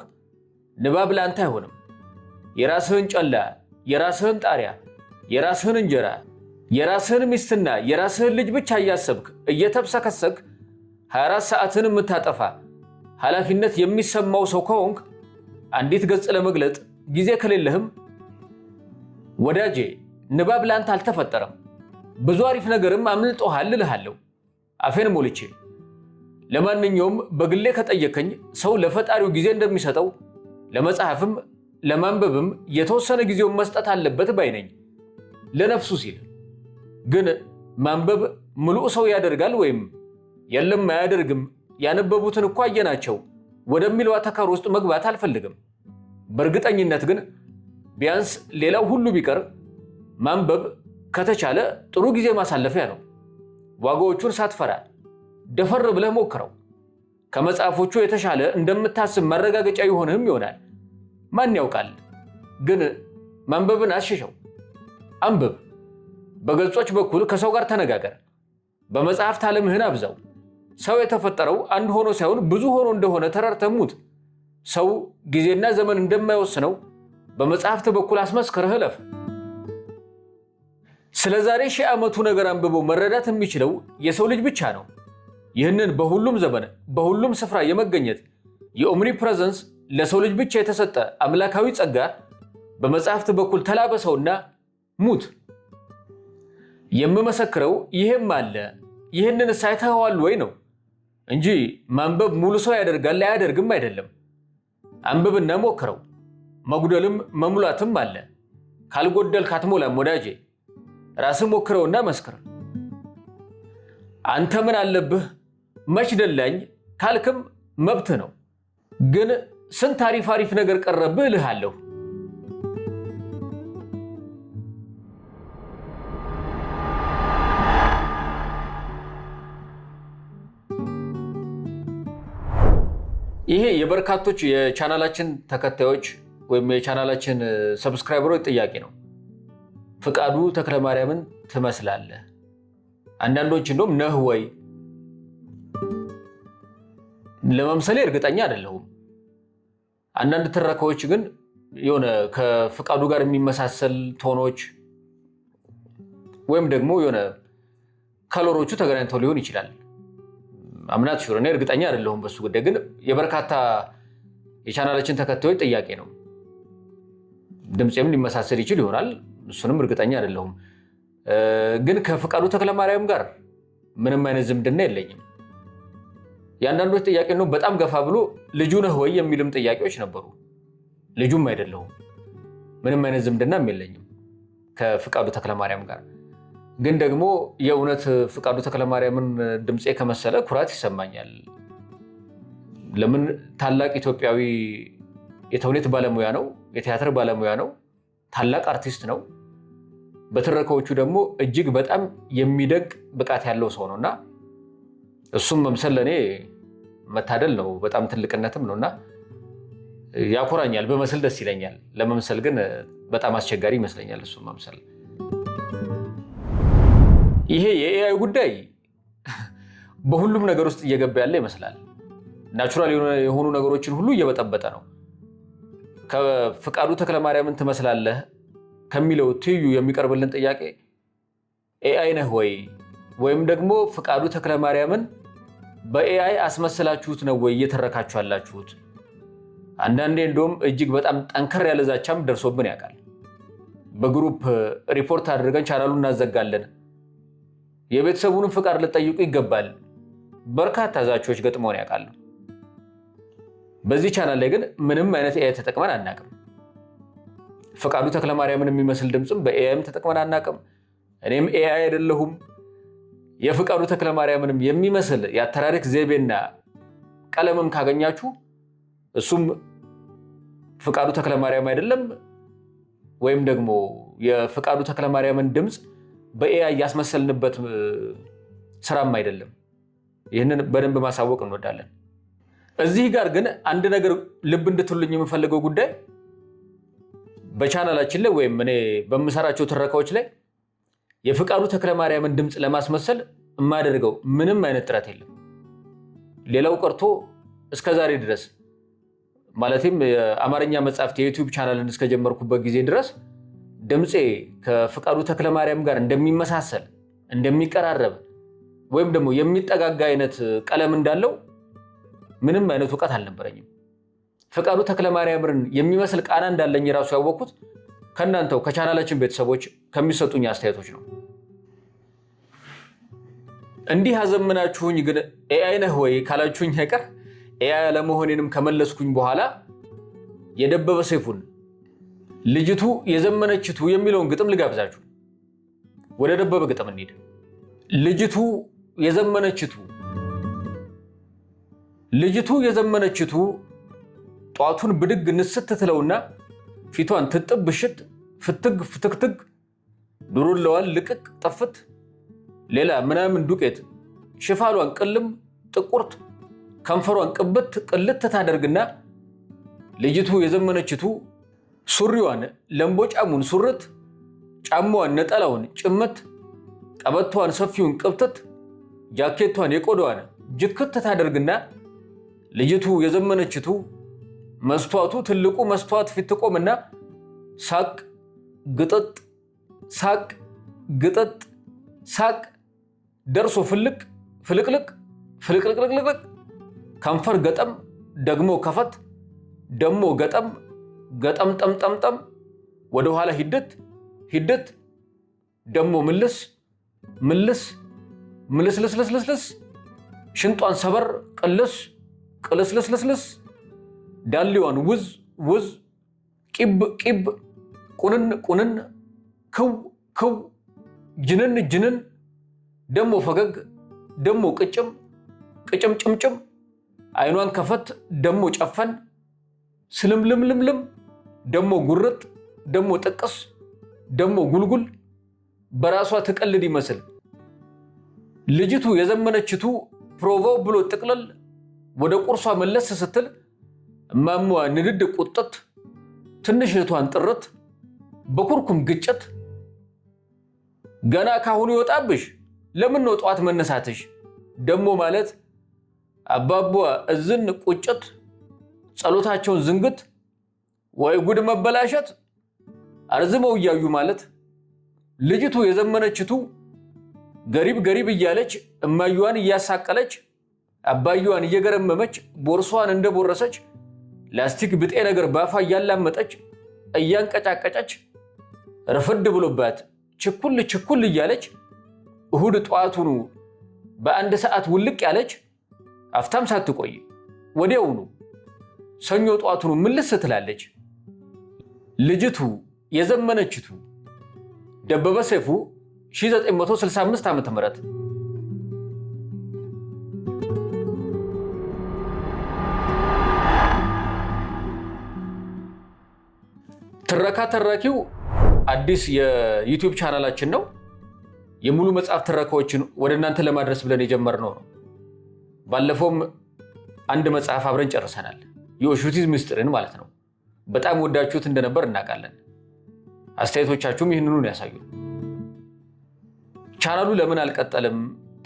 ንባብ ለአንተ አይሆንም። የራስህን ጨላ፣ የራስህን ጣሪያ፣ የራስህን እንጀራ፣ የራስህን ሚስትና የራስህን ልጅ ብቻ እያሰብክ እየተብሰከሰክ 24 ሰዓትን የምታጠፋ ኃላፊነት የሚሰማው ሰው ከሆንክ አንዲት ገጽ ለመግለጥ ጊዜ ከሌለህም ወዳጄ ንባብ ለአንተ አልተፈጠረም። ብዙ አሪፍ ነገርም አምልጦሃል እልሃለሁ አፌን ሞልቼ። ለማንኛውም በግሌ ከጠየከኝ ሰው ለፈጣሪው ጊዜ እንደሚሰጠው ለመጽሐፍም ለማንበብም የተወሰነ ጊዜውን መስጠት አለበት ባይ ነኝ ለነፍሱ ሲል። ግን ማንበብ ምሉእ ሰው ያደርጋል ወይም የለም አያደርግም ያነበቡትን እኮ አየናቸው ወደሚለው አተካሮ ውስጥ መግባት አልፈልግም። በእርግጠኝነት ግን ቢያንስ ሌላው ሁሉ ቢቀር ማንበብ ከተቻለ ጥሩ ጊዜ ማሳለፊያ ነው። ዋጋዎቹን ሳትፈራ ደፈር ብለህ ሞክረው። ከመጽሐፎቹ የተሻለ እንደምታስብ ማረጋገጫ ይሆንህም ይሆናል። ማን ያውቃል? ግን ማንበብን አትሽሸው። አንብብ። በገጾች በኩል ከሰው ጋር ተነጋገር። በመጽሐፍት ዓለምህን አብዛው። ሰው የተፈጠረው አንድ ሆኖ ሳይሆን ብዙ ሆኖ እንደሆነ ተረድተሙት። ሰው ጊዜና ዘመን እንደማይወስነው በመጽሐፍት በኩል አስመስክረህ እለፍ። ስለ ዛሬ 1000 ዓመቱ ነገር አንብቦ መረዳት የሚችለው የሰው ልጅ ብቻ ነው። ይህንን በሁሉም ዘመን በሁሉም ስፍራ የመገኘት የኦምኒ ፕሬዘንስ ለሰው ልጅ ብቻ የተሰጠ አምላካዊ ጸጋ በመጽሐፍት በኩል ተላበሰውና ሙት። የምመሰክረው ይሄም አለ ይህንን ሳይተዋል ወይ ነው እንጂ ማንበብ ሙሉ ሰው ያደርጋል አያደርግም አይደለም። አንብብና ሞክረው። መጉደልም መሙላትም አለ። ካልጎደልክ አትሞላም ወዳጄ። ራስህ ሞክረውና መስክር። አንተ ምን አለብህ መች ደላኝ ካልክም መብትህ ነው። ግን ስንት አሪፍ ነገር ቀረብህ እልሃለሁ። ይሄ የበርካቶች የቻናላችን ተከታዮች ወይም የቻናላችን ሰብስክራይበሮች ጥያቄ ነው። ፍቃዱ ተክለማርያምን ትመስላለህ? አንዳንዶች እንደውም ነህ ወይ? ለመምሰሌ እርግጠኛ አይደለሁም። አንዳንድ ትረካዎች ግን የሆነ ከፍቃዱ ጋር የሚመሳሰል ቶኖች ወይም ደግሞ የሆነ ከለሮቹ ተገናኝተው ሊሆን ይችላል። አምናት ሹር እኔ እርግጠኛ አይደለሁም በሱ ጉዳይ። ግን የበርካታ የቻናላችን ተከታዮች ጥያቄ ነው። ድምፄም ሊመሳሰል ይችል ይሆናል። እሱንም እርግጠኛ አይደለሁም። ግን ከፍቃዱ ተክለማርያም ጋር ምንም አይነት ዝምድና የለኝም። የአንዳንዶች ጥያቄ ነው በጣም ገፋ ብሎ ልጁ ነህ ወይ የሚልም ጥያቄዎች ነበሩ። ልጁም አይደለሁም። ምንም አይነት ዝምድናም የለኝም ከፍቃዱ ተክለማርያም ጋር። ግን ደግሞ የእውነት ፍቃዱ ተክለማርያምን ድምፄ ከመሰለ ኩራት ይሰማኛል። ለምን? ታላቅ ኢትዮጵያዊ የተውኔት ባለሙያ ነው፣ የቲያትር ባለሙያ ነው፣ ታላቅ አርቲስት ነው። በትረካዎቹ ደግሞ እጅግ በጣም የሚደግ ብቃት ያለው ሰው ነውና እሱም መምሰል ለኔ መታደል ነው፣ በጣም ትልቅነትም ነውና ያኮራኛል። በመስል ደስ ይለኛል። ለመምሰል ግን በጣም አስቸጋሪ ይመስለኛል እሱም መምሰል። ይሄ የኤአይ ጉዳይ በሁሉም ነገር ውስጥ እየገባ ያለ ይመስላል። ናቹራል የሆኑ ነገሮችን ሁሉ እየበጠበጠ ነው። ከፍቃዱ ተክለማርያምን ትመስላለህ ከሚለው ትይዩ የሚቀርብልን ጥያቄ ኤአይ ነህ ወይ ወይም ደግሞ ፍቃዱ ተክለማርያምን በኤአይ አስመስላችሁት ነው ወይ እየተረካችሁ ያላችሁት? አንዳንዴ እንደውም እጅግ በጣም ጠንከር ያለ ዛቻም ደርሶብን ያውቃል። በግሩፕ ሪፖርት አድርገን ቻናሉን እናዘጋለን፣ የቤተሰቡንም ፍቃድ ልጠይቁ ይገባል፣ በርካታ ዛቻዎች ገጥመውን ያውቃሉ። በዚህ ቻናል ላይ ግን ምንም አይነት ኤአይ ተጠቅመን አናቅም። ፍቃዱ ተክለማርያምን የሚመስል ድምፅም በኤአይም ተጠቅመን አናቅም። እኔም ኤአይ አይደለሁም። የፍቃዱ ተክለማርያምንም የሚመስል የአተራረክ ዘይቤና ቀለምም ካገኛችሁ እሱም ፍቃዱ ተክለማርያም አይደለም፣ ወይም ደግሞ የፍቃዱ ተክለማርያምን ድምፅ በኤአይ ያስመሰልንበት ስራም አይደለም። ይህንን በደንብ ማሳወቅ እንወዳለን። እዚህ ጋር ግን አንድ ነገር ልብ እንድትሉኝ የምፈልገው ጉዳይ በቻናላችን ላይ ወይም እኔ በምሰራቸው ትረካዎች ላይ የፍቃዱ ተክለማርያምን ድምፅ ለማስመሰል የማደርገው ምንም አይነት ጥረት የለም። ሌላው ቀርቶ እስከዛሬ ድረስ ማለትም የአማርኛ መጽሐፍት የዩቲዩብ ቻናልን እስከጀመርኩበት ጊዜ ድረስ ድምፄ ከፍቃዱ ተክለማርያም ጋር እንደሚመሳሰል እንደሚቀራረብ ወይም ደግሞ የሚጠጋጋ አይነት ቀለም እንዳለው ምንም አይነት እውቀት አልነበረኝም። ፍቃዱ ተክለማርያምን የሚመስል ቃና እንዳለኝ ራሱ ያወቅኩት ከእናንተው ከቻናላችን ቤተሰቦች ከሚሰጡኝ አስተያየቶች ነው። እንዲህ አዘምናችሁኝ ግን ኤአይ ነህ ወይ ካላችሁኝ አይቀር ኤአይ ለመሆኔንም ከመለስኩኝ በኋላ የደበበ ሰይፉን ልጅቱ የዘመነችቱ የሚለውን ግጥም ልጋብዛችሁ። ወደ ደበበ ግጥም እንሂድ። ልጅቱ የዘመነችቱ ጧቱን ብድግ ንስት ትለውና ፊቷን ትጥብ ብሽት ፍትግ ፍትክትግ ዱሩለዋን ልቅቅ ጥፍት ሌላ ምናምን ዱቄት ሽፋሏን ቅልም ጥቁርት ከንፈሯን ቅብት ቅልት ታደርግና ልጅቱ የዘመነችቱ ሱሪዋን ለምቦጫሙን ሱርት ጫማዋን ነጠላውን ጭምት ቀበቷን ሰፊውን ቅብትት ጃኬቷን የቆዳዋን ጅክት ታደርግና ልጅቱ የዘመነችቱ መስተዋቱ ትልቁ መስተዋት ፊት ትቆምና ሳቅ ግጥጥ ሳቅ ግጥጥ ሳቅ ደርሶ ፍልቅ ፍልቅልቅ ፍልቅልቅልቅልቅ ከንፈር ገጠም ደግሞ ከፈት ደሞ ገጠም ገጠም ጠምጠምጠም ወደ ኋላ ሂደት ሂደት ደሞ ምልስ ምልስ ምልስልስልስልስ ሽንጧን ሰበር ቅልስ ቅልስልስልስልስ ዳሌዋን ውዝ ውዝ ቂብ ቂብ ቁንን ቁንን ክው ክው ጅንን ጅንን ደሞ ፈገግ ደሞ ቅጭም ቅጭም ጭምጭም አይኗን ከፈት ደሞ ጨፈን ስልምልምልምልም ደሞ ጉርጥ ደሞ ጥቅስ ደሞ ጉልጉል በራሷ ትቀልድ ይመስል ልጅቱ የዘመነችቱ ፕሮቫው ብሎ ጥቅለል ወደ ቁርሷ መለስ ስትል እማሟ ንድድ ቁጥት ትንሽ እህቷን ጥርት በኩርኩም ግጭት ገና ካሁኑ ይወጣብሽ ለምን ነው ጧት መነሳትሽ ደሞ ማለት አባቧ እዝን ቁጭት ጸሎታቸውን ዝንግት ወይ ጉድ መበላሸት አርዝመው እያዩ ማለት ልጅቱ የዘመነችቱ ገሪብ ገሪብ እያለች እማዩዋን እያሳቀለች አባዩዋን እየገረመመች ቦርሷን እንደቦረሰች ላስቲክ ብጤ ነገር ባፋ እያላመጠች እያንቀጫቀጨች ረፈድ ብሎባት ችኩል ችኩል እያለች እሁድ ጧቱኑ በአንድ ሰዓት ውልቅ ያለች አፍታም ሳትቆይ ወዲያውኑ ሰኞ ጧቱኑ ምልስ ትላለች። ልጅቱ የዘመነችቱ ደበበ ሰይፉ 1965 ዓ.ም ትረካ ተራኪው አዲስ የዩቲዩብ ቻናላችን ነው። የሙሉ መጽሐፍ ትረካዎችን ወደ እናንተ ለማድረስ ብለን የጀመርነው ነው። ባለፈውም አንድ መጽሐፍ አብረን ጨርሰናል። የኦሹቲዝም ምስጢርን ማለት ነው። በጣም ወዳችሁት እንደነበር እናውቃለን። አስተያየቶቻችሁም ይህንኑን ያሳዩ። ቻናሉ ለምን አልቀጠለም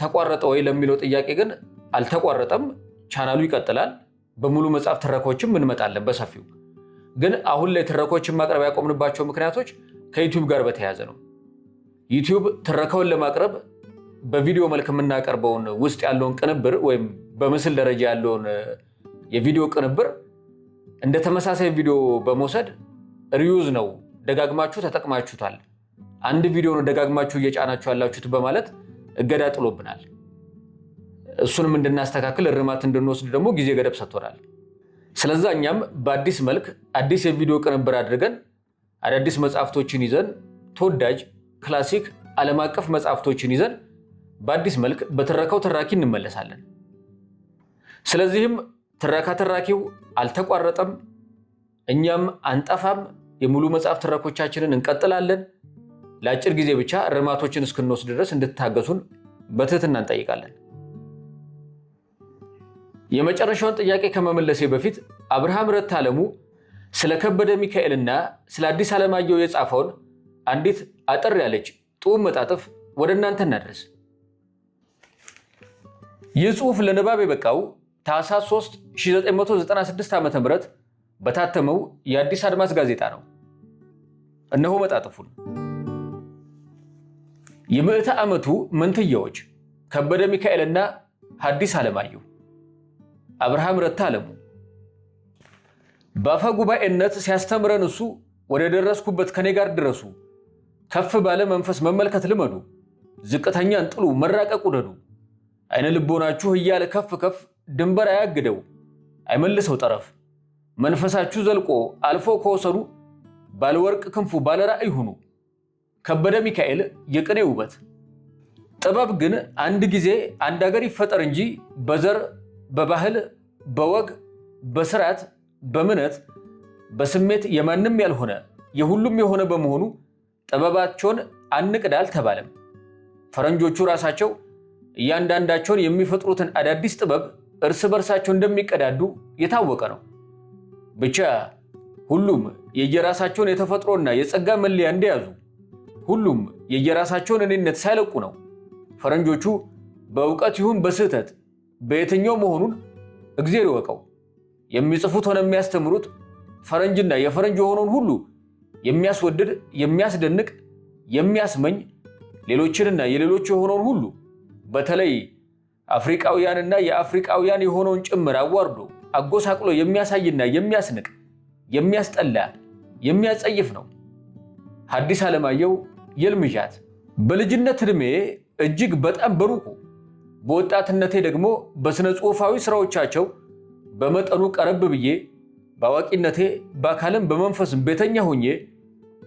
ተቋረጠ ወይ ለሚለው ጥያቄ ግን አልተቋረጠም። ቻናሉ ይቀጥላል። በሙሉ መጽሐፍ ትረካዎችም እንመጣለን በሰፊው። ግን አሁን ላይ ትረካዎችን ማቅረብ ያቆምንባቸው ምክንያቶች ከዩቲዩብ ጋር በተያያዘ ነው። ዩቲዩብ ትረካውን ለማቅረብ በቪዲዮ መልክ የምናቀርበውን ውስጥ ያለውን ቅንብር ወይም በምስል ደረጃ ያለውን የቪዲዮ ቅንብር እንደ ተመሳሳይ ቪዲዮ በመውሰድ ሪዩዝ ነው ደጋግማችሁ ተጠቅማችሁታል፣ አንድ ቪዲዮ ነው ደጋግማችሁ እየጫናችሁ ያላችሁት በማለት እገዳ ጥሎብናል። እሱንም እንድናስተካክል እርማት እንድንወስድ ደግሞ ጊዜ ገደብ ሰጥቶናል። ስለዛ እኛም በአዲስ መልክ አዲስ የቪዲዮ ቅንብር አድርገን አዳዲስ መጽሐፍቶችን ይዘን ተወዳጅ ክላሲክ ዓለም አቀፍ መጽሐፍቶችን ይዘን በአዲስ መልክ በትረካው ተራኪ እንመለሳለን። ስለዚህም ትረካ ተራኪው አልተቋረጠም፣ እኛም አንጠፋም። የሙሉ መጽሐፍ ትረኮቻችንን እንቀጥላለን። ለአጭር ጊዜ ብቻ እርማቶችን እስክንወስድ ድረስ እንድትታገሱን በትህትና እንጠይቃለን። የመጨረሻውን ጥያቄ ከመመለሴ በፊት አብርሃም ረታ ዓለሙ ስለ ከበደ ሚካኤልና ስለ አዲስ ዓለማየሁ የጻፈውን አንዲት አጠር ያለች ጡም መጣጥፍ ወደ እናንተ እናድርስ። ይህ ጽሑፍ ለንባብ የበቃው ታኅሳስ 3 1996 ዓ.ም በታተመው የአዲስ አድማስ ጋዜጣ ነው። እነሆ መጣጥፉን። የምዕተ ዓመቱ መንትያዎች ከበደ ሚካኤልና ሐዲስ ዓለማየሁ። አብርሃም ረታ ዓለሙ። በአፈ ጉባኤነት ሲያስተምረን እሱ ወደ ደረስኩበት ከኔ ጋር ድረሱ፣ ከፍ ባለ መንፈስ መመልከት ልመዱ፣ ዝቅተኛን ጥሉ መራቀቅ ውደዱ፣ አይነ ልቦናችሁ እያለ ከፍ ከፍ ድንበር አያግደው አይመልሰው ጠረፍ፣ መንፈሳችሁ ዘልቆ አልፎ ከወሰዱ ባለወርቅ ክንፉ ባለራዕይ ሁኑ። ከበደ ሚካኤል የቅኔ ውበት። ጥበብ ግን አንድ ጊዜ አንድ ሀገር ይፈጠር እንጂ በዘር፣ በባህል፣ በወግ፣ በስርዓት፣ በእምነት፣ በስሜት የማንም ያልሆነ የሁሉም የሆነ በመሆኑ ጥበባቸውን አንቅዳ አልተባለም። ፈረንጆቹ ራሳቸው እያንዳንዳቸውን የሚፈጥሩትን አዳዲስ ጥበብ እርስ በርሳቸው እንደሚቀዳዱ የታወቀ ነው። ብቻ ሁሉም የየራሳቸውን የተፈጥሮና የጸጋ መለያ እንደያዙ፣ ሁሉም የየራሳቸውን እኔነት ሳይለቁ ነው ፈረንጆቹ በእውቀት ይሁን በስህተት በየትኛው መሆኑን እግዚአብሔር ይወቀው የሚጽፉት ሆነ የሚያስተምሩት ፈረንጅና የፈረንጅ የሆነውን ሁሉ የሚያስወድድ፣ የሚያስደንቅ፣ የሚያስመኝ ሌሎችንና የሌሎች የሆነውን ሁሉ በተለይ አፍሪካውያንና የአፍሪካውያን የሆነውን ጭምር አዋርዶ አጎሳቅሎ የሚያሳይና የሚያስንቅ፣ የሚያስጠላ፣ የሚያጸይፍ ነው። ሐዲስ ዓለማየሁ የልምዣት። በልጅነት ዕድሜ እጅግ በጣም በሩቁ፣ በወጣትነቴ ደግሞ በሥነ ጽሑፋዊ ሥራዎቻቸው በመጠኑ ቀረብ ብዬ በአዋቂነቴ በአካልም በመንፈስም ቤተኛ ሆኜ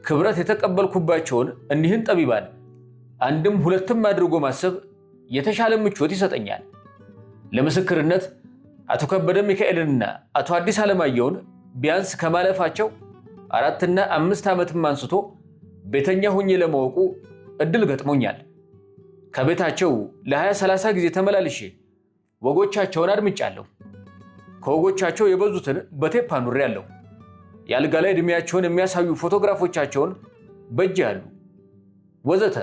ክብረት የተቀበልኩባቸውን እኒህን ጠቢባን አንድም ሁለትም አድርጎ ማሰብ የተሻለ ምቾት ይሰጠኛል። ለምስክርነት አቶ ከበደ ሚካኤልንና አቶ ሐዲስ ዓለማየሁን ቢያንስ ከማለፋቸው 4 እና 5 ዓመትም አንስቶ ቤተኛ ሆኜ ለማወቁ እድል ገጥሞኛል። ከቤታቸው ለ20-30 ጊዜ ተመላልሼ ወጎቻቸውን አድምጫለሁ። ከወጎቻቸው የበዙትን በቴፕ አኑሬያለሁ። የአልጋ ላይ ዕድሜያቸውን የሚያሳዩ ፎቶግራፎቻቸውን በእጄ አሉ ወዘተ።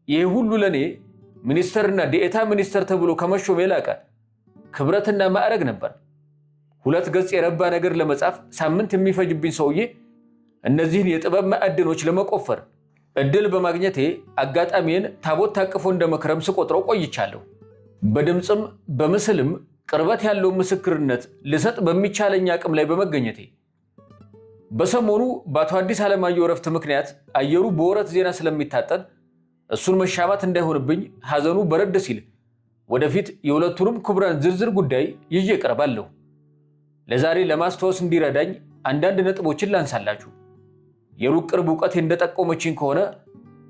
ይህ ሁሉ ለእኔ ሚኒስተርና ዲኤታ ሚኒስተር ተብሎ ከመሾም የላቀ ክብረትና ማዕረግ ነበር። 2 ገጽ የረባ ነገር ለመጻፍ ሳምንት የሚፈጅብኝ ሰውዬ እነዚህን የጥበብ ማዕድኖች ለመቆፈር እድል በማግኘቴ አጋጣሚን ታቦት ታቅፎ እንደ መክረም ስቆጥረው ቆይቻለሁ። በድምፅም በምስልም ቅርበት ያለው ምስክርነት ልሰጥ በሚቻለኝ አቅም ላይ በመገኘቴ በሰሞኑ በአቶ ሐዲስ ዓለማየሁ እረፍት ምክንያት አየሩ በወረት ዜና ስለሚታጠን እሱን መሻማት እንዳይሆንብኝ ሐዘኑ በረድ ሲል ወደፊት የሁለቱንም ክቡራን ዝርዝር ጉዳይ ይዤ እቀርባለሁ። ለዛሬ ለማስታወስ እንዲረዳኝ አንዳንድ ነጥቦችን ላንሳላችሁ። የሩቅ ቅርብ እውቀቴ እንደጠቆመችኝ ከሆነ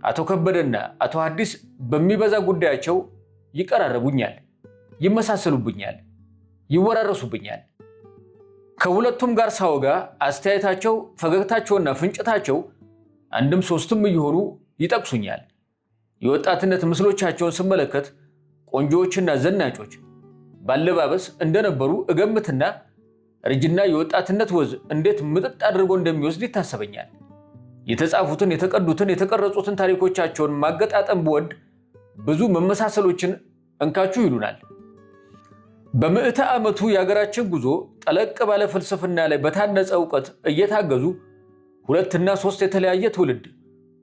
አቶ ከበደና አቶ ሐዲስ በሚበዛ ጉዳያቸው ይቀራረቡኛል፣ ይመሳሰሉብኛል፣ ይወራረሱብኛል። ከሁለቱም ጋር ሳወጋ አስተያየታቸው፣ ፈገግታቸውና ፍንጭታቸው አንድም ሶስትም እየሆኑ ይጠቅሱኛል። የወጣትነት ምስሎቻቸውን ስመለከት ቆንጆዎችና ዘናጮች ባለባበስ እንደነበሩ እገምትና እርጅና የወጣትነት ወዝ እንዴት ምጥጥ አድርጎ እንደሚወስድ ይታሰበኛል። የተጻፉትን፣ የተቀዱትን፣ የተቀረጹትን ታሪኮቻቸውን ማገጣጠም ብወድ ብዙ መመሳሰሎችን እንካችሁ ይሉናል። በምዕተ ዓመቱ የሀገራችን ጉዞ ጠለቅ ባለ ፍልስፍና ላይ በታነጸ እውቀት እየታገዙ 2 እና 3 የተለያየ ትውልድ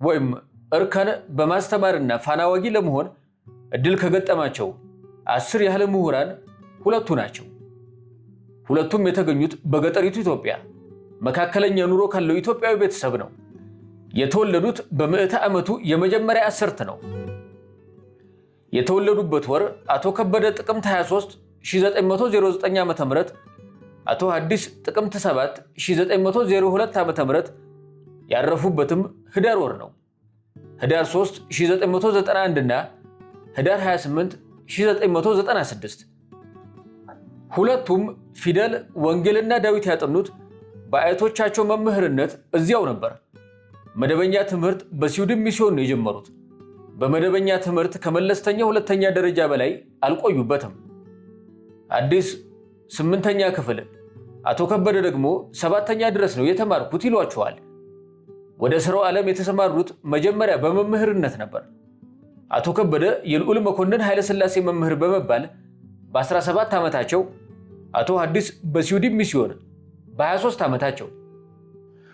ወይም እርከን በማስተማርና ፋናዋጊ ለመሆን እድል ከገጠማቸው 10 ያህል ምሁራን 2ቱ ናቸው። ሁለቱም የተገኙት በገጠሪቱ ኢትዮጵያ መካከለኛ ኑሮ ካለው ኢትዮጵያዊ ቤተሰብ ነው። የተወለዱት በምዕተ ዓመቱ የመጀመሪያ 10 ነው። የተወለዱበት ወር አቶ ከበደ ጥቅምት 23 1909 ዓ.ም፣ አቶ ሐዲስ ጥቅምት 7 1902 ዓ.ም፣ ያረፉበትም ህዳር ወር ነው። ህዳር 3 1991 እና ህዳር 28 1996። ሁለቱም ፊደል፣ ወንጌልና ዳዊት ያጠኑት በአያቶቻቸው መምህርነት እዚያው ነበር። መደበኛ ትምህርት በስዊድን ሚስዮን ነው የጀመሩት። በመደበኛ ትምህርት ከመለስተኛ 2ኛ ደረጃ በላይ አልቆዩበትም። ሐዲስ 8ኛ ክፍል፣ አቶ ከበደ ደግሞ 7ኛ ድረስ ነው የተማርኩት ይሏቸዋል። ወደ ሥራው ዓለም የተሰማሩት መጀመሪያ በመምህርነት ነበር። አቶ ከበደ የልዑል መኮንን ኃይለ ሥላሴ መምህር በመባል በ17 ዓመታቸው፣ አቶ ሐዲስ በስዊድን ሚስዮን በ23 ዓመታቸው።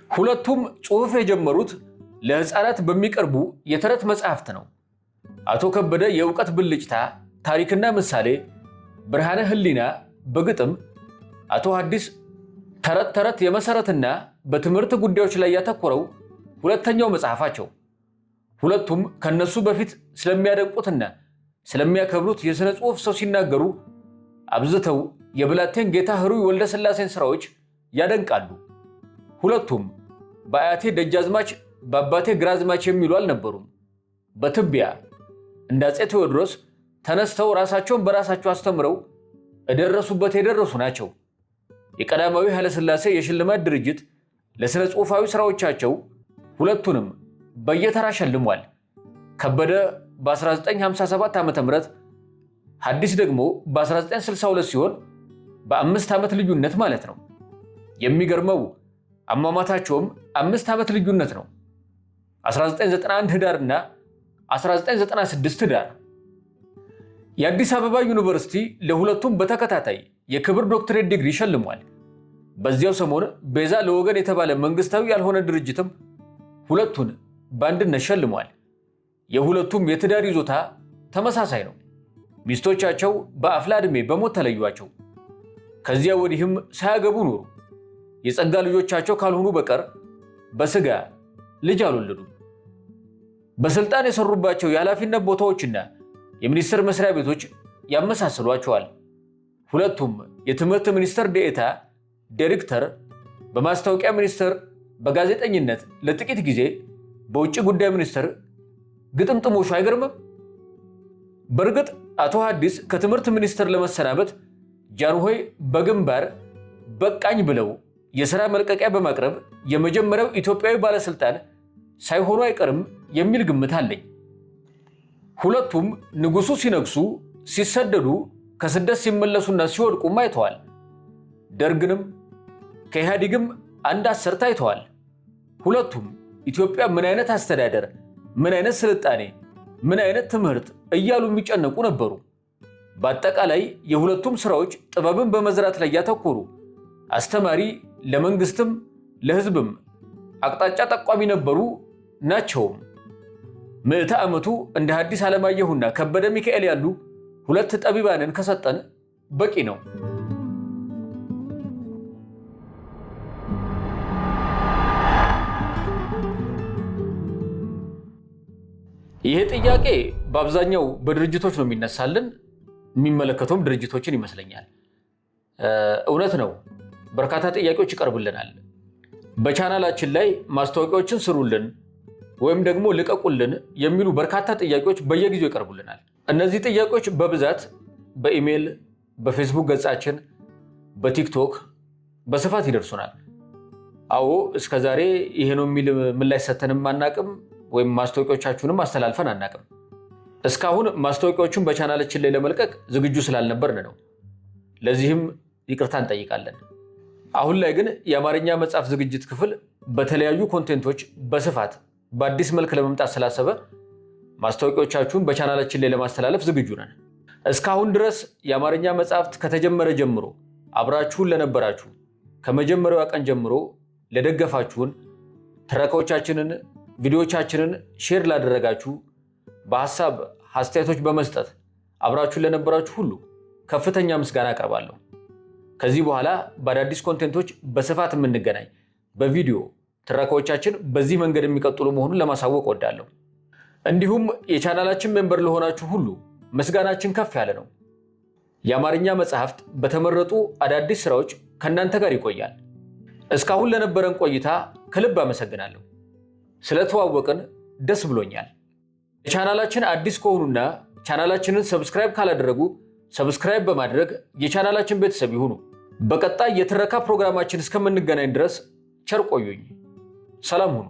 ሁለቱም ጽሑፍ የጀመሩት ለሕፃናት በሚቀርቡ የተረት መጽሐፍት ነው። አቶ ከበደ የእውቀት ብልጭታ፣ ታሪክና ምሳሌ፣ ብርሃነ ሕሊና በግጥም፣ አቶ ሐዲስ ተረት ተረት የመሰረትና በትምህርት ጉዳዮች ላይ ያተኮረው 2ኛው መጽሐፋቸው። ሁለቱም ከነሱ በፊት ስለሚያደንቁትና ስለሚያከብሩት የሥነ ጽሑፍ ሰው ሲናገሩ አብዝተው የብላቴን ጌታ ህሩይ ወልደ ሥላሴን ሥራዎች ያደንቃሉ። ሁለቱም በአያቴ ደጃዝማች በአባቴ ግራዝማች የሚሉ አልነበሩም። በትቢያ እንደ አፄ ቴዎድሮስ ተነስተው ራሳቸውን በራሳቸው አስተምረው እደረሱበት የደረሱ ናቸው። የቀዳማዊ ኃይለሥላሴ የሽልማት ድርጅት ለሥነ ጽሑፋዊ ሥራዎቻቸው ሁለቱንም በየተራ ሸልሟል። ከበደ በ1957 ዓ.ም፣ ሐዲስ ደግሞ በ1962 ሲሆን በ5 ዓመት ልዩነት ማለት ነው። የሚገርመው አሟሟታቸውም 5 ዓመት ልዩነት ነው። 1991 ህዳር እና 1996 ህዳር። የአዲስ አበባ ዩኒቨርሲቲ ለሁለቱም በተከታታይ የክብር ዶክትሬት ዲግሪ ሸልሟል። በዚያው ሰሞን ቤዛ ለወገን የተባለ መንግስታዊ ያልሆነ ድርጅትም ሁለቱን በአንድነት ሸልሟል። የሁለቱም የትዳር ይዞታ ተመሳሳይ ነው። ሚስቶቻቸው በአፍላ ዕድሜ በሞት ተለዩአቸው። ከዚያ ወዲህም ሳያገቡ ኖሩ። የጸጋ ልጆቻቸው ካልሆኑ በቀር በስጋ ልጅ አልወለዱም። በስልጣን የሰሩባቸው የኃላፊነት ቦታዎችና የሚኒስቴር መስሪያ ቤቶች ያመሳስሏቸዋል። ሁለቱም የትምህርት ሚኒስቴር ዴኤታ ዳይሬክተር፣ በማስታወቂያ ሚኒስቴር በጋዜጠኝነት ለጥቂት ጊዜ፣ በውጭ ጉዳይ ሚኒስቴር ግጥምጥሞሹ አይገርምም? በእርግጥ አቶ ሐዲስ ከትምህርት ሚኒስቴር ለመሰናበት ጃንሆይ በግንባር በቃኝ ብለው የሥራ መልቀቂያ በማቅረብ የመጀመሪያው ኢትዮጵያዊ ባለሥልጣን ሳይሆኑ አይቀርም የሚል ግምት አለኝ። ሁለቱም ንጉሡ ሲነግሱ፣ ሲሰደዱ፣ ከስደት ሲመለሱና ሲወድቁም አይተዋል። ደርግንም ከኢህአዴግም አንድ አስርት አይተዋል። ሁለቱም ኢትዮጵያ ምን አይነት አስተዳደር፣ ምን አይነት ስልጣኔ፣ ምን አይነት ትምህርት እያሉ የሚጨነቁ ነበሩ። በአጠቃላይ የሁለቱም ሥራዎች ጥበብን በመዝራት ላይ ያተኮሩ፣ አስተማሪ፣ ለመንግስትም ለሕዝብም አቅጣጫ ጠቋሚ ነበሩ ናቸውም። ምዕተ ዓመቱ እንደ ሐዲስ ዓለማየሁና ከበደ ሚካኤል ያሉ ሁለት ጠቢባንን ከሰጠን በቂ ነው። ይህ ጥያቄ በአብዛኛው በድርጅቶች ነው የሚነሳልን፣ የሚመለከተውም ድርጅቶችን ይመስለኛል። እውነት ነው፣ በርካታ ጥያቄዎች ይቀርቡልናል። በቻናላችን ላይ ማስታወቂያዎችን ስሩልን ወይም ደግሞ ልቀቁልን የሚሉ በርካታ ጥያቄዎች በየጊዜው ይቀርቡልናል። እነዚህ ጥያቄዎች በብዛት በኢሜይል፣ በፌስቡክ ገጻችን፣ በቲክቶክ በስፋት ይደርሱናል። አዎ እስከዛሬ ይሄ ነው የሚል ምላሽ ሰተንም አናቅም፣ ወይም ማስታወቂያዎቻችሁንም አስተላልፈን አናቅም። እስካሁን ማስታወቂያዎቹን በቻናላችን ላይ ለመልቀቅ ዝግጁ ስላልነበርን ነው። ለዚህም ይቅርታ እንጠይቃለን። አሁን ላይ ግን የአማርኛ መጽሐፍ ዝግጅት ክፍል በተለያዩ ኮንቴንቶች በስፋት በአዲስ መልክ ለመምጣት ስላሰበ ማስታወቂያዎቻችሁን በቻናላችን ላይ ለማስተላለፍ ዝግጁ ነን። እስካሁን ድረስ የአማርኛ መጽሐፍት ከተጀመረ ጀምሮ አብራችሁን ለነበራችሁ፣ ከመጀመሪያዋ ቀን ጀምሮ ለደገፋችሁን፣ ትረካዎቻችንን፣ ቪዲዮዎቻችንን ሼር ላደረጋችሁ፣ በሐሳብ አስተያየቶች በመስጠት አብራችሁን ለነበራችሁ ሁሉ ከፍተኛ ምስጋና አቀርባለሁ። ከዚህ በኋላ በአዳዲስ ኮንቴንቶች በስፋት የምንገናኝ፣ በቪዲዮ ትረካዎቻችን በዚህ መንገድ የሚቀጥሉ መሆኑን ለማሳወቅ ወዳለሁ። እንዲሁም የቻናላችን ሜምበር ለሆናችሁ ሁሉ ምስጋናችን ከፍ ያለ ነው። የአማርኛ መጽሐፍት በተመረጡ አዳዲስ ስራዎች ከእናንተ ጋር ይቆያል። እስካሁን ለነበረን ቆይታ ከልብ አመሰግናለሁ። ስለተዋወቅን ደስ ብሎኛል። የቻናላችን አዲስ ከሆኑና ቻናላችንን ሰብስክራይብ ካላደረጉ ሰብስክራይብ በማድረግ የቻናላችን ቤተሰብ ይሁኑ። በቀጣይ የትረካ ፕሮግራማችን እስከምንገናኝ ድረስ ቸር ቆዩኝ። ሰላም ሁኑ።